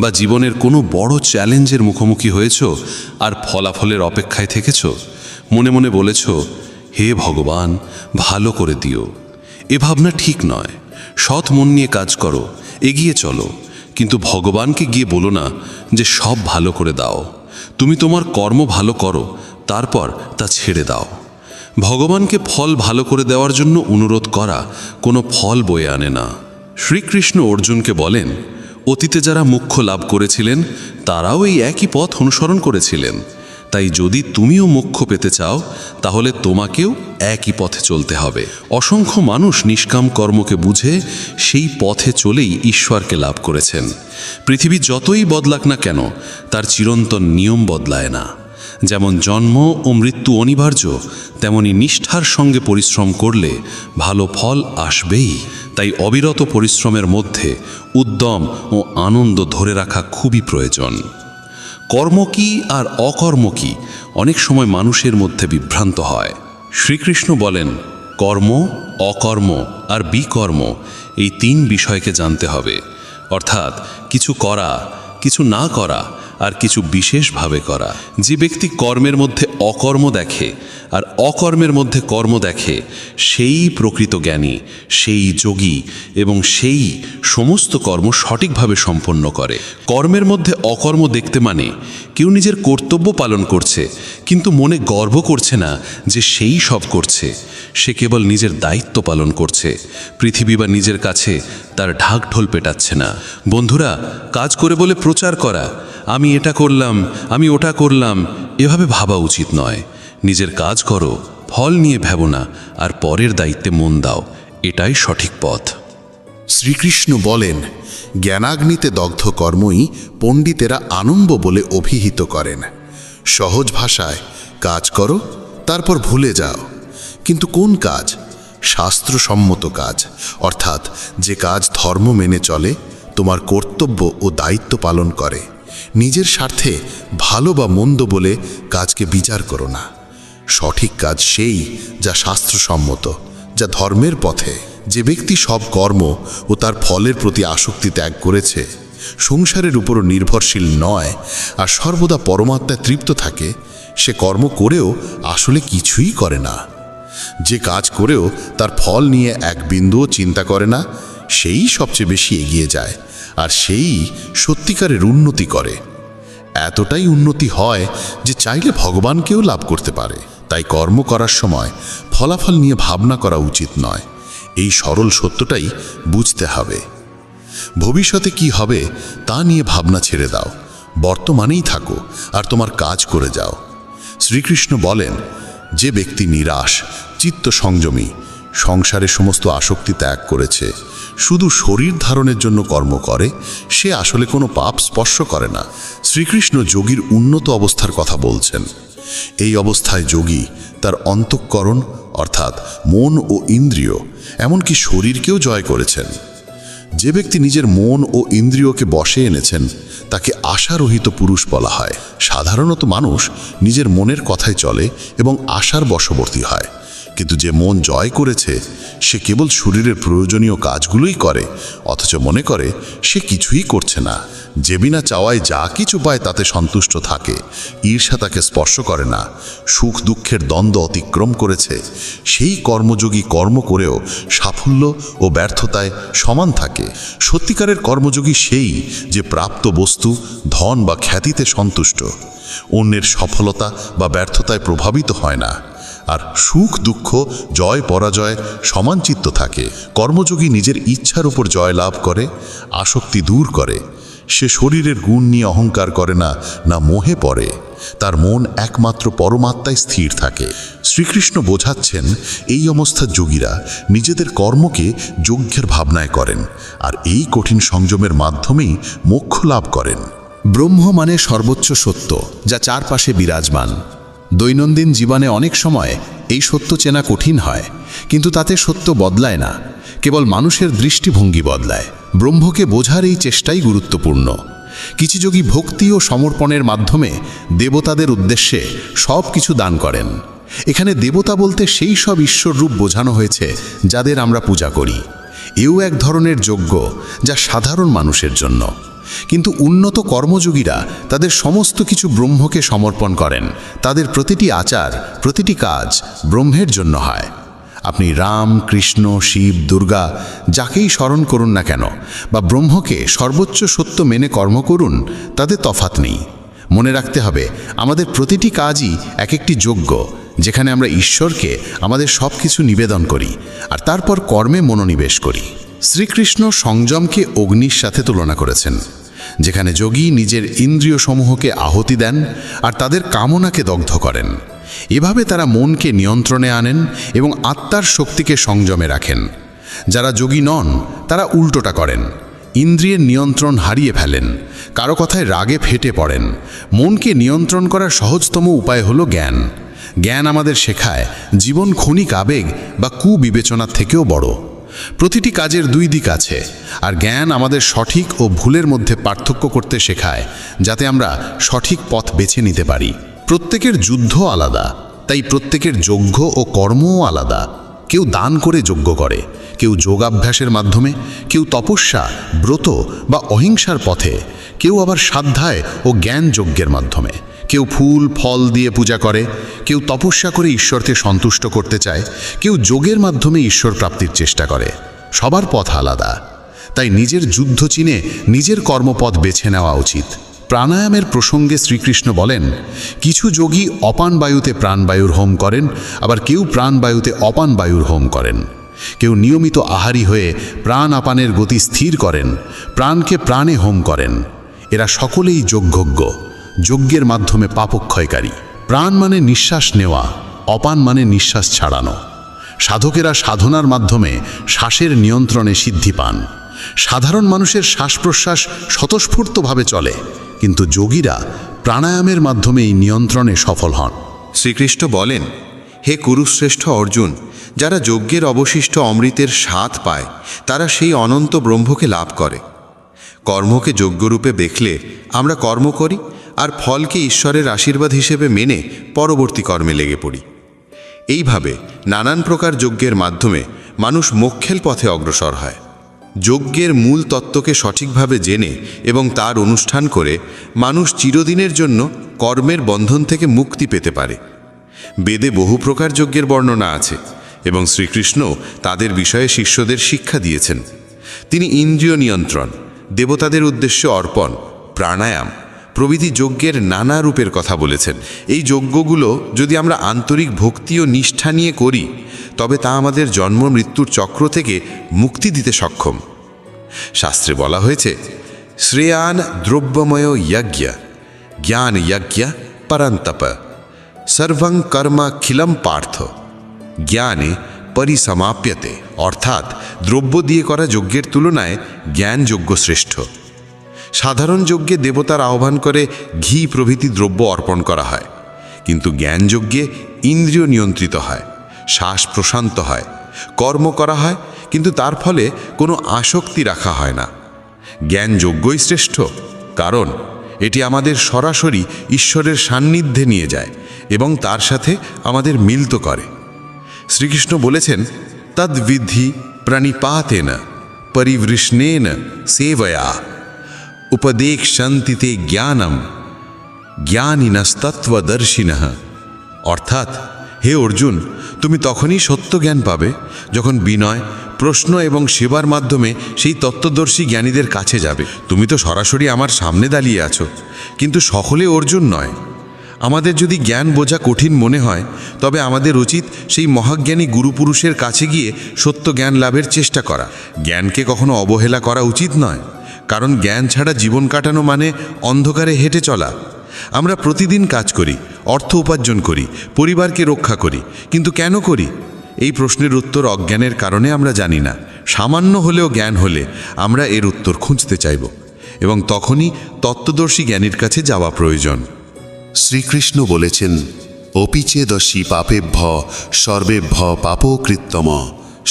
বা জীবনের কোনো বড় চ্যালেঞ্জের মুখোমুখি হয়েছ আর ফলাফলের অপেক্ষায় থেকেছ? মনে মনে বলেছ, হে ভগবান, ভালো করে দিও। এ ভাবনা ঠিক নয়। সৎ মন নিয়ে কাজ করো, এগিয়ে চলো, কিন্তু ভগবানকে গিয়ে বলো না যে সব ভালো করে দাও। তুমি তোমার কর্ম ভালো করো, তারপর তা ছেড়ে দাও। ভগবানকে ফল ভালো করে দেওয়ার জন্য অনুরোধ করা কোনো ফল বয়ে আনে না। শ্রীকৃষ্ণ অর্জুনকে বলেন, অতীতে যারা মোক্ষ লাভ করেছিলেন তারাও এই একই পথ অনুসরণ করেছিলেন। তাই যদি তুমিও মোক্ষ পেতে চাও তাহলে তোমাকেও একই পথে চলতে হবে। অসংখ্য মানুষ নিষ্কাম কর্মকে বুঝে সেই পথে চলেই ঈশ্বরকে লাভ করেছেন। পৃথিবী যতই বদলাক না কেন, তার চিরন্তন নিয়ম বদলায় না। যেমন জন্ম ও মৃত্যু অনিবার্য, তেমনি নিষ্ঠার সঙ্গে পরিশ্রম করলে ভালো ফল আসবেই। তাই অবিরত পরিশ্রমের মধ্যে উদ্যম ও আনন্দ ধরে রাখা খুবই প্রয়োজন। কর্ম কি আর অকর্ম কি অনেক সময় মানুষের মধ্যে বিভ্রান্ত হয়। শ্রীকৃষ্ণ বলেন, কর্ম, অকর্ম আর বিকর্ম এই 3 বিষয়কে জানতে হবে। অর্থাৎ কিছু করা, কিছু না করা আর কিছু বিশেষভাবে করা। যে ব্যক্তি কর্মের মধ্যে অকর্ম দেখে আর অকর্মের মধ্যে কর্ম দেখে, সেই প্রকৃত জ্ঞানী, সেই যোগী এবং সেই সমস্ত কর্ম সঠিকভাবে সম্পন্ন করে। কর্মের মধ্যে অকর্ম দেখতে মানে কেউ নিজের কর্তব্য পালন করছে কিন্তু মনে গর্ব করছে না যে সেই সব করছে। সে কেবল নিজের দায়িত্ব পালন করছে, পৃথিবী বা নিজের কাছে তার ঢাকঢোল পেটাচ্ছে না। বন্ধুরা, কাজ করে বলে প্রচার করা, আমি এটা করলাম, আমি ওটা করলাম, এভাবে ভাবা উচিত নয়। নিজের কাজ করো, ফল নিয়ে ভেবো না, আর পরের দায়িত্বে মন দাও, এটাই সঠিক পথ। শ্রীকৃষ্ণ বলেন, জ্ঞানাগ্নিতে দগ্ধ কর্মই পণ্ডিতেরা আনন্দ বলে অভিহিত করেন। সহজ ভাষায় কাজ করো, তারপর ভুলে যাও। কিন্তু কোন কাজ? শাস্ত্রসম্মত কাজ, অর্থাৎ যে কাজ ধর্ম মেনে চলে, তোমার কর্তব্য ও দায়িত্ব পালন করে। নিজের স্বার্থে ভালো বা মন্দ বলে কাজকে বিচার করো না। সঠিক কাজ সেই যা শাস্ত্রসম্মত, যা ধর্মের পথে। যে ব্যক্তি সব কর্ম ও তার ফলের প্রতি আসক্তি ত্যাগ করেছে, সংসারের উপরও নির্ভরশীল নয় আর সর্বদা পরমাত্মায় তৃপ্ত থাকে, সে কর্ম করেও আসলে কিছুই করে না। যে কাজ করেও তার ফল নিয়ে এক বিন্দুও চিন্তা করে না, সেই সবচেয়ে বেশি এগিয়ে যায় আর সেই সত্যিকারের উন্নতি করে। এতটাই উন্নতি হয় যে চাইলে ভগবানকেও লাভ করতে পারে। তাই কর্ম করার সময় ফলাফল নিয়ে ভাবনা করা উচিত নয়। এই সরল সত্যটাই বুঝতে হবে। ভবিষ্যতে কি হবে তা নিয়ে ভাবনা ছেড়ে দাও, বর্তমানেই থাকো আর তোমার কাজ করে যাও। শ্রীকৃষ্ণ বলেন, যে ব্যক্তি নিরাশ, চিত্ত সংযমী, সংসারে সমস্ত আসক্তি ত্যাগ করেছে, শুধু শরীর ধারণের জন্য কর্ম করে, সে আসলে কোনো পাপ স্পর্শ করে না। শ্রীকৃষ্ণ যোগীর উন্নত অবস্থার কথা বলছেন। এই অবস্থায় যোগী তার অন্তঃকরণ অর্থাৎ মন ও ইন্দ্রিয়, এমনকি শরীরকেও জয় করেছেন। যে ব্যক্তি নিজের মন ও ইন্দ্রিয়কে বশে এনেছেন তাকে আশারহিত পুরুষ বলা হয়। সাধারণত মানুষ নিজের মনের কথায় চলে এবং আশার বশবর্তী হয়, কিন্তু যে মন জয় করেছে সে কেবল শরীরের প্রয়োজনীয় কাজগুলোই করে, অথচ মনে করে সে কিছুই করছে না। যে বিনা চাওয়ায় যা কিছু পায় তাতে সন্তুষ্ট থাকে, ঈর্ষা তাকে স্পর্শ করে না, সুখ দুঃখের দ্বন্দ্ব অতিক্রম করেছে, সেই কর্মযোগী কর্ম করেও সাফল্য ও ব্যর্থতায় সমান থাকে। সত্যিকারের কর্মযোগী সেই যে প্রাপ্ত বস্তু, ধন বা খ্যাতিতে সন্তুষ্ট, অন্যের সফলতা বা ব্যর্থতায় প্রভাবিত হয় না, আর সুখ দুঃখ জয় পরাজয় সমানচিত্ত থাকে। কর্মযোগী নিজের ইচ্ছার উপর জয় লাভ করে, আসক্তি দূর করে। সে শরীরের গুণ নিয়ে অহংকার করে না, না মোহে পড়ে। তার মন একমাত্র পরমাত্মায় স্থির থাকে। শ্রীকৃষ্ণ বোঝাচ্ছেন, এই অবস্থার যোগীরা নিজেদের কর্মকে যজ্ঞের ভাবনায় করেন আর এই কঠিন সংযমের মাধ্যমেই মোক্ষ লাভ করেন। ব্রহ্ম মানে সর্বোচ্চ সত্য, যা চারপাশে বিরাজমান। দৈনন্দিন জীবনে অনেক সময় এই সত্য চেনা কঠিন হয়, কিন্তু তাতে সত্য বদলায় না। কেবল মানুষের দৃষ্টিভঙ্গি বদলায়। ব্রহ্মকে বোঝার এই চেষ্টাই গুরুত্বপূর্ণ। কিছু যোগী ভক্তি ও সমর্পণের মাধ্যমে দেবতাদের উদ্দেশ্যে সব কিছু দান করেন। এখানে দেবতা বলতে সেই সব ঈশ্বর রূপ বোঝানো হয়েছে যাদের আমরা পূজা করি। এও এক ধরনের যজ্ঞ, যা সাধারণ মানুষের জন্য। কিন্তু উন্নত কর্মযোগীরা তাদের সমস্ত কিছু ব্রহ্মকে সমর্পণ করেন। তাদের প্রতিটি আচার, প্রতিটি কাজ ব্রহ্মের জন্য হয়। আপনি রাম, কৃষ্ণ, শিব, দুর্গা যাকেই স্মরণ করুন না কেন, বা ব্রহ্মকে সর্বোচ্চ সত্য মেনে কর্ম করুন, তাতে তফাৎ নেই। মনে রাখতে হবে, আমাদের প্রতিটি কাজই এক একটি যজ্ঞ, যেখানে আমরা ঈশ্বরকে আমাদের সব কিছু নিবেদন করি আর তারপর কর্মে মনোনিবেশ করি। শ্রীকৃষ্ণ সংযমকে অগ্নির সাথে তুলনা করেছেন, যেখানে যোগী নিজের ইন্দ্রিয়সমূহকে আহুতি দেন আর তাদের কামনাকে দগ্ধ করেন। এভাবে তারা মনকে নিয়ন্ত্রণে আনেন এবং আত্মার শক্তিকে সংযমে রাখেন। যারা যোগী নন, তারা উল্টোটা করেন, ইন্দ্রিয়ের নিয়ন্ত্রণ হারিয়ে ফেলেন, কারো কথায় রাগে ফেটে পড়েন। মনকে নিয়ন্ত্রণ করার সহজতম উপায় হলো জ্ঞান। জ্ঞান আমাদের শেখায় জীবন ক্ষণিক আবেগ বা কুবিবেচনার থেকেও বড়। প্রতিটি কাজের দুই দিক আছে, আর জ্ঞান আমাদের সঠিক ও ভুলের মধ্যে পার্থক্য করতে শেখায়, যাতে আমরা সঠিক পথ বেছে নিতে পারি। প্রত্যেকের যুদ্ধ আলাদা, তাই প্রত্যেকের যজ্ঞ ও কর্মও আলাদা। কেউ দান করে যজ্ঞ করে, কেউ যোগাভ্যাসের মাধ্যমে, কেউ তপস্যা, ব্রত বা অহিংসার পথে, কেউ আবার সাধ্যায় ও জ্ঞান যজ্ঞের মাধ্যমে। কেউ ফুল ফল দিয়ে পূজা করে, কেউ তপস্যা করে ঈশ্বরকে সন্তুষ্ট করতে চায়, কেউ যোগের মাধ্যমে ঈশ্বর প্রাপ্তির চেষ্টা করে। সবার পথ আলাদা, তাই নিজের যুদ্ধ চিনে নিজের কর্মপথ বেছে নেওয়া উচিত। প্রাণায়ামের প্রসঙ্গে শ্রীকৃষ্ণ বলেন, কিছু যোগী অপান বায়ুতে প্রাণবায়ুর হোম করেন, আবার কেউ প্রাণবায়ুতে অপান বায়ুর হোম করেন। কেউ নিয়মিত আহারী হয়ে প্রাণ আপানের গতি স্থির করেন, প্রাণকে প্রাণে হোম করেন। এরা সকলেই যজ্ঞজ্ঞ, যজ্ঞের মাধ্যমে পাপক্ষয়কারী। প্রাণ মানে নিঃশ্বাস নেওয়া, অপান মানে নিঃশ্বাস ছাড়ানো। সাধকেরা সাধনার মাধ্যমে শ্বাসের নিয়ন্ত্রণে সিদ্ধি পান। সাধারণ মানুষের শ্বাস প্রশ্বাস স্বতঃস্ফূর্তভাবে চলে, কিন্তু যোগীরা প্রাণায়ামের মাধ্যমে এই নিয়ন্ত্রণে সফল হন। শ্রীকৃষ্ণ বলেন, হে কুরুশ্রেষ্ঠ অর্জুন, যারা যজ্ঞের অবশিষ্ট অমৃতের স্বাদ পায়, তারা সেই অনন্ত ব্রহ্মকে লাভ করে। কর্মকে যজ্ঞরূপে দেখলে আমরা কর্ম করি আর ফলকে ঈশ্বরের আশীর্বাদ হিসেবে মেনে পরবর্তী কর্মে লেগে পড়ি। এইভাবে নানান প্রকার যজ্ঞের মাধ্যমে মানুষ মোক্ষের পথে অগ্রসর হয়। যজ্ঞের মূল তত্ত্বকে সঠিকভাবে জেনে এবং তার অনুষ্ঠান করে মানুষ চিরদিনের জন্য কর্মের বন্ধন থেকে মুক্তি পেতে পারে। বেদে বহু প্রকার যজ্ঞের বর্ণনা আছে এবং শ্রীকৃষ্ণ তাদের বিষয়ে শিষ্যদের শিক্ষা দিয়েছেন। তিনি ইন্দ্রিয় নিয়ন্ত্রণ, দেবতাদের উদ্দেশ্যে অর্পণ, প্রাণায়াম প্রভৃতি যজ্ঞের নানা রূপের কথা বলেছেন। এই যজ্ঞগুলো যদি আমরা আন্তরিক ভক্তি ও নিষ্ঠা নিয়ে করি, তবে তা আমাদের জন্ম মৃত্যুর চক্র থেকে মুক্তি দিতে সক্ষম। শাস্ত্রে বলা হয়েছে, শ্রেয়ান দ্রব্যময় যজ্ঞ জ্ঞান যজ্ঞ পরন্তপ সর্বং কর্মাখিলম পার্থ জ্ঞানে পরিসমাপ্যতে। অর্থাৎ দ্রব্য দিয়ে করা যজ্ঞের তুলনায় জ্ঞান যজ্ঞ শ্রেষ্ঠ। সাধারণ যজ্ঞে দেবতার আহ্বান করে ঘি প্রভৃতি দ্রব্য অর্পণ করা হয়, কিন্তু জ্ঞান যজ্ঞে ইন্দ্রিয় নিয়ন্ত্রিত হয়, শ্বাস প্রশান্ত হয়, কর্ম করা হয়, কিন্তু তার ফলে কোনো আসক্তি রাখা হয় না। জ্ঞান যজ্ঞই শ্রেষ্ঠ, কারণ এটি আমাদের সরাসরি ঈশ্বরের সান্নিধ্যে নিয়ে যায় এবং তার সাথে আমাদের মিলিত করে। শ্রীকৃষ্ণ বলেছেন, তদ্বিধি প্রণিপাতেন পরিবৃষ্ণেন সেবয়া উপদেক্ষন্তি তে জ্ঞানম জ্ঞানিনস্তত্ত্বদর্শিনঃ। অর্থাৎ, হে অর্জুন, তুমি তখনই সত্য জ্ঞান পাবে যখন বিনয়, প্রশ্ন এবং সেবার মাধ্যমে সেই তত্ত্বদর্শী জ্ঞানীদের কাছে যাবে। তুমি তো সরাসরি আমার সামনে দাঁড়িয়ে আছো, কিন্তু সকলে অর্জুন নয়। আমাদের যদি জ্ঞান বোঝা কঠিন মনে হয়, তবে আমাদের উচিত সেই মহাজ্ঞানী গুরুপুরুষের কাছে গিয়ে সত্য জ্ঞান লাভের চেষ্টা করা। জ্ঞানকে কখনো অবহেলা করা উচিত নয়, কারণ জ্ঞান ছাড়া জীবন কাটানো মানে অন্ধকারে হেঁটে চলা। আমরা প্রতিদিন কাজ করি, অর্থ উপার্জন করি, পরিবারকে রক্ষা করি, কিন্তু কেন করি? এই প্রশ্নের উত্তর অজ্ঞানের কারণে আমরা জানি না। সামান্য হলেও জ্ঞান হলে আমরা এর উত্তর খুঁজতে চাইব, এবং তখনই তত্ত্বদর্শী জ্ঞানীর কাছে যাওয়া প্রয়োজন। শ্রীকৃষ্ণ বলেছেন, অপিচেদশী পাপেভ্য সর্বেভ্য পাপকৃত্তম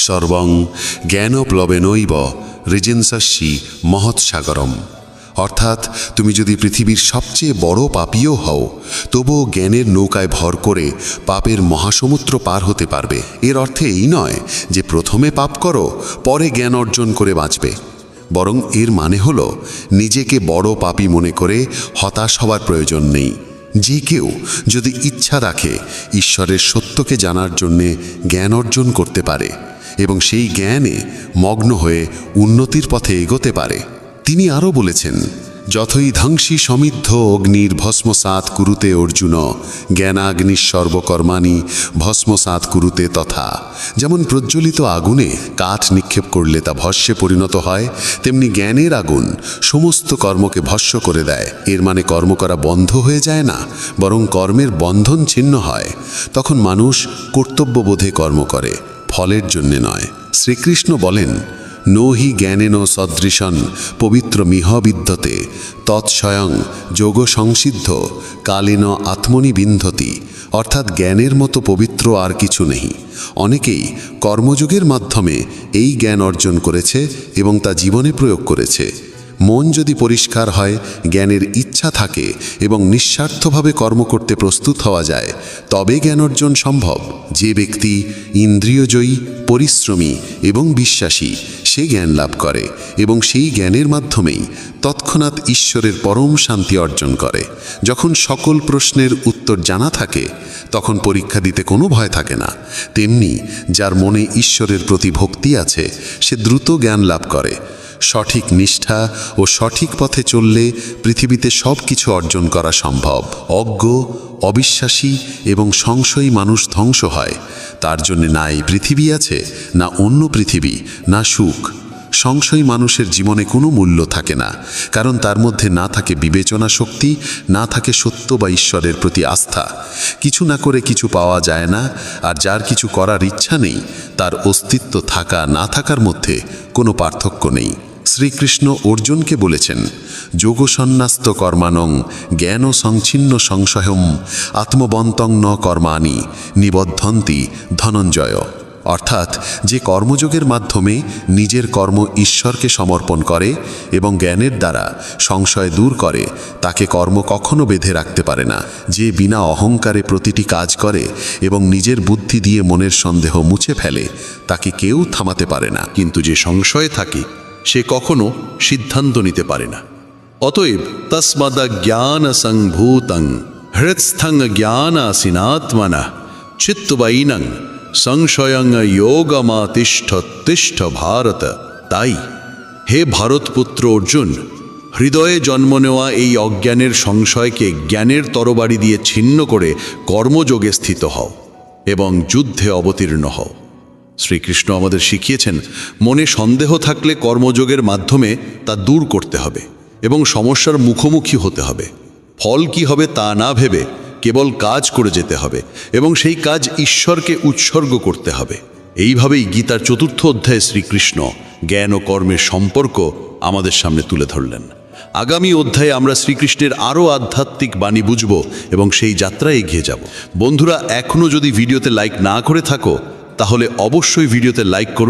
সর্বং জ্ঞানপ্লবেনৈব ঋজিনসস্যি মহৎসাগরম। অর্থাৎ তুমি যদি পৃথিবীর সবচেয়ে বড় পাপীও হও, তবুও জ্ঞানের নৌকায় ভর করে পাপের মহাসমুদ্র পার হতে পারবে। এর অর্থে এই নয় যে প্রথমে পাপ করো, পরে জ্ঞান অর্জন করে বাঁচবে। বরং এর মানে হলো নিজেকে বড় পাপী মনে করে হতাশ হওয়ার প্রয়োজন নেই। যে কেউ যদি ইচ্ছা রাখে ঈশ্বরের সত্যকে জানার জন্যে জ্ঞান অর্জন করতে পারে এবং সেই জ্ঞানে মগ্ন হয়ে উন্নতির পথে এগোতে পারে। তিনি আরও বলেছেন, যথই ধ্বংসী সমৃদ্ধ অগ্নির ভস্মসাৎ কুরুতে অর্জুন জ্ঞানাগ্নির সর্বকর্মাণি ভস্মসাৎ কুরুতে তথা। যেমন প্রজ্বলিত আগুনে কাঠ নিক্ষেপ করলে তা ভস্মে পরিণত হয়, তেমনি জ্ঞানের আগুন সমস্ত কর্মকে ভস্ম করে দেয়। এর মানে কর্ম করা বন্ধ হয়ে যায় না, বরং কর্মের বন্ধন ছিন্ন হয়। তখন মানুষ কর্তব্যবোধে কর্ম করে, ফলের জন্যে নয়। শ্রীকৃষ্ণ বলেন, নো হি জ্ঞানেন সদৃশন পবিত্র মিহ বিদ্যতে তৎস্বয়ং যোগ সংসিদ্ধ কালেন আত্মনি বিন্ধতি। অর্থাৎ জ্ঞানের মতো পবিত্র আর কিছু নেই। অনেকেই কর্মযোগের মাধ্যমে এই জ্ঞান অর্জন করেছে এবং তা জীবনে প্রয়োগ করেছে। মন যদি পরিষ্কার হয়, জ্ঞানের ইচ্ছা থাকে এবং নিঃস্বার্থভাবে কর্ম করতে প্রস্তুত হওয়া যায়, তবে জ্ঞান অর্জন সম্ভব। যে ব্যক্তি ইন্দ্রিয়জয়ী, পরিশ্রমী এবং বিশ্বাসী, সে জ্ঞান লাভ করে এবং সেই জ্ঞানের মাধ্যমেই তৎক্ষণাৎ ঈশ্বরের পরম শান্তি অর্জন করে। যখন সকল প্রশ্নের উত্তর জানা থাকে, তখন পরীক্ষা দিতে কোনো ভয় থাকে না। তেমনি যার মনে ঈশ্বরের প্রতি ভক্তি আছে, সে দ্রুত জ্ঞান লাভ করে। সঠিক নিষ্ঠা ও সঠিক পথে চললে পৃথিবীতে সব কিছু অর্জন করা সম্ভব। অজ্ঞ, অবিশ্বাসী এবং সংশয়ী মানুষ ধ্বংস হয়। তার জন্য না এই পৃথিবী আছে, না অন্য পৃথিবী, না সুখ। সংশয়ী মানুষের জীবনে কোনো মূল্য থাকে না, কারণ তার মধ্যে না থাকে বিবেচনা শক্তি, না থাকে সত্য বা ঈশ্বরের প্রতি আস্থা। কিছু না করে কিছু পাওয়া যায় না, আর যার কিছু করার ইচ্ছা নেই, তার অস্তিত্ব থাকা না থাকার মধ্যে কোনো পার্থক্য নেই। শ্রীকৃষ্ণ অর্জুনকে বলেছেন, যোগসন্ন্যাস্ত কর্মাণং জ্ঞান সংচ্ছিন্ন সংশয়ম আত্মবন্তং ন কর্মাণি নিবদ্ধন্তি ধনঞ্জয়। অর্থাৎ যে কর্মযোগের মাধ্যমে নিজের কর্ম ঈশ্বরকে সমর্পণ করে এবং জ্ঞানের দ্বারা সংশয় দূর করে, তাকে কর্ম কখনো বেঁধে রাখতে পারে না। যে বিনা অহংকারে প্রতিটি কাজ করে এবং নিজের বুদ্ধি দিয়ে মনের সন্দেহ মুছে ফেলে, তাকে কেউ থামাতে পারে না। কিন্তু যে সংশয়ে থাকে, সে কখনো সিদ্ধান্ত নিতে পারে না। অতএব তস্মাদা জ্ঞান সংভূতং হৃৎস্থং জ্ঞানাসীনাত্মনা চিত্তবৈনং সংশয়ং যোগমাতিষ্ঠ তিষ্ঠ ভারত। তাই হে ভারতপুত্র অর্জুন, হৃদয়ে জন্ম নেওয়া এই অজ্ঞানের সংশয়কে জ্ঞানের তরবারি দিয়ে ছিন্ন করে কর্মযোগে স্থিত হও এবং যুদ্ধে অবতীর্ণ হও। শ্রীকৃষ্ণ আমাদের শিখিয়েছেন, মনে সন্দেহ থাকলে কর্মযোগের মাধ্যমে তা দূর করতে হবে এবং সমস্যার মুখোমুখি হতে হবে। ফল কি হবে তা না ভেবে কেবল কাজ করে যেতে হবে এবং সেই কাজ ঈশ্বরকে উৎসর্গ করতে হবে। এইভাবেই গীতার 4th অধ্যায়ে শ্রীকৃষ্ণ জ্ঞান ও কর্মের সম্পর্ক আমাদের সামনে তুলে ধরলেন। আগামী অধ্যায়ে আমরা শ্রীকৃষ্ণের আরও আধ্যাত্মিক বাণী বুঝব এবং সেই যাত্রায় এগিয়ে যাব। বন্ধুরা, এখনও যদি ভিডিওতে লাইক না করে থাকো, তাহলে অবশ্যই ভিডিওতে লাইক করুন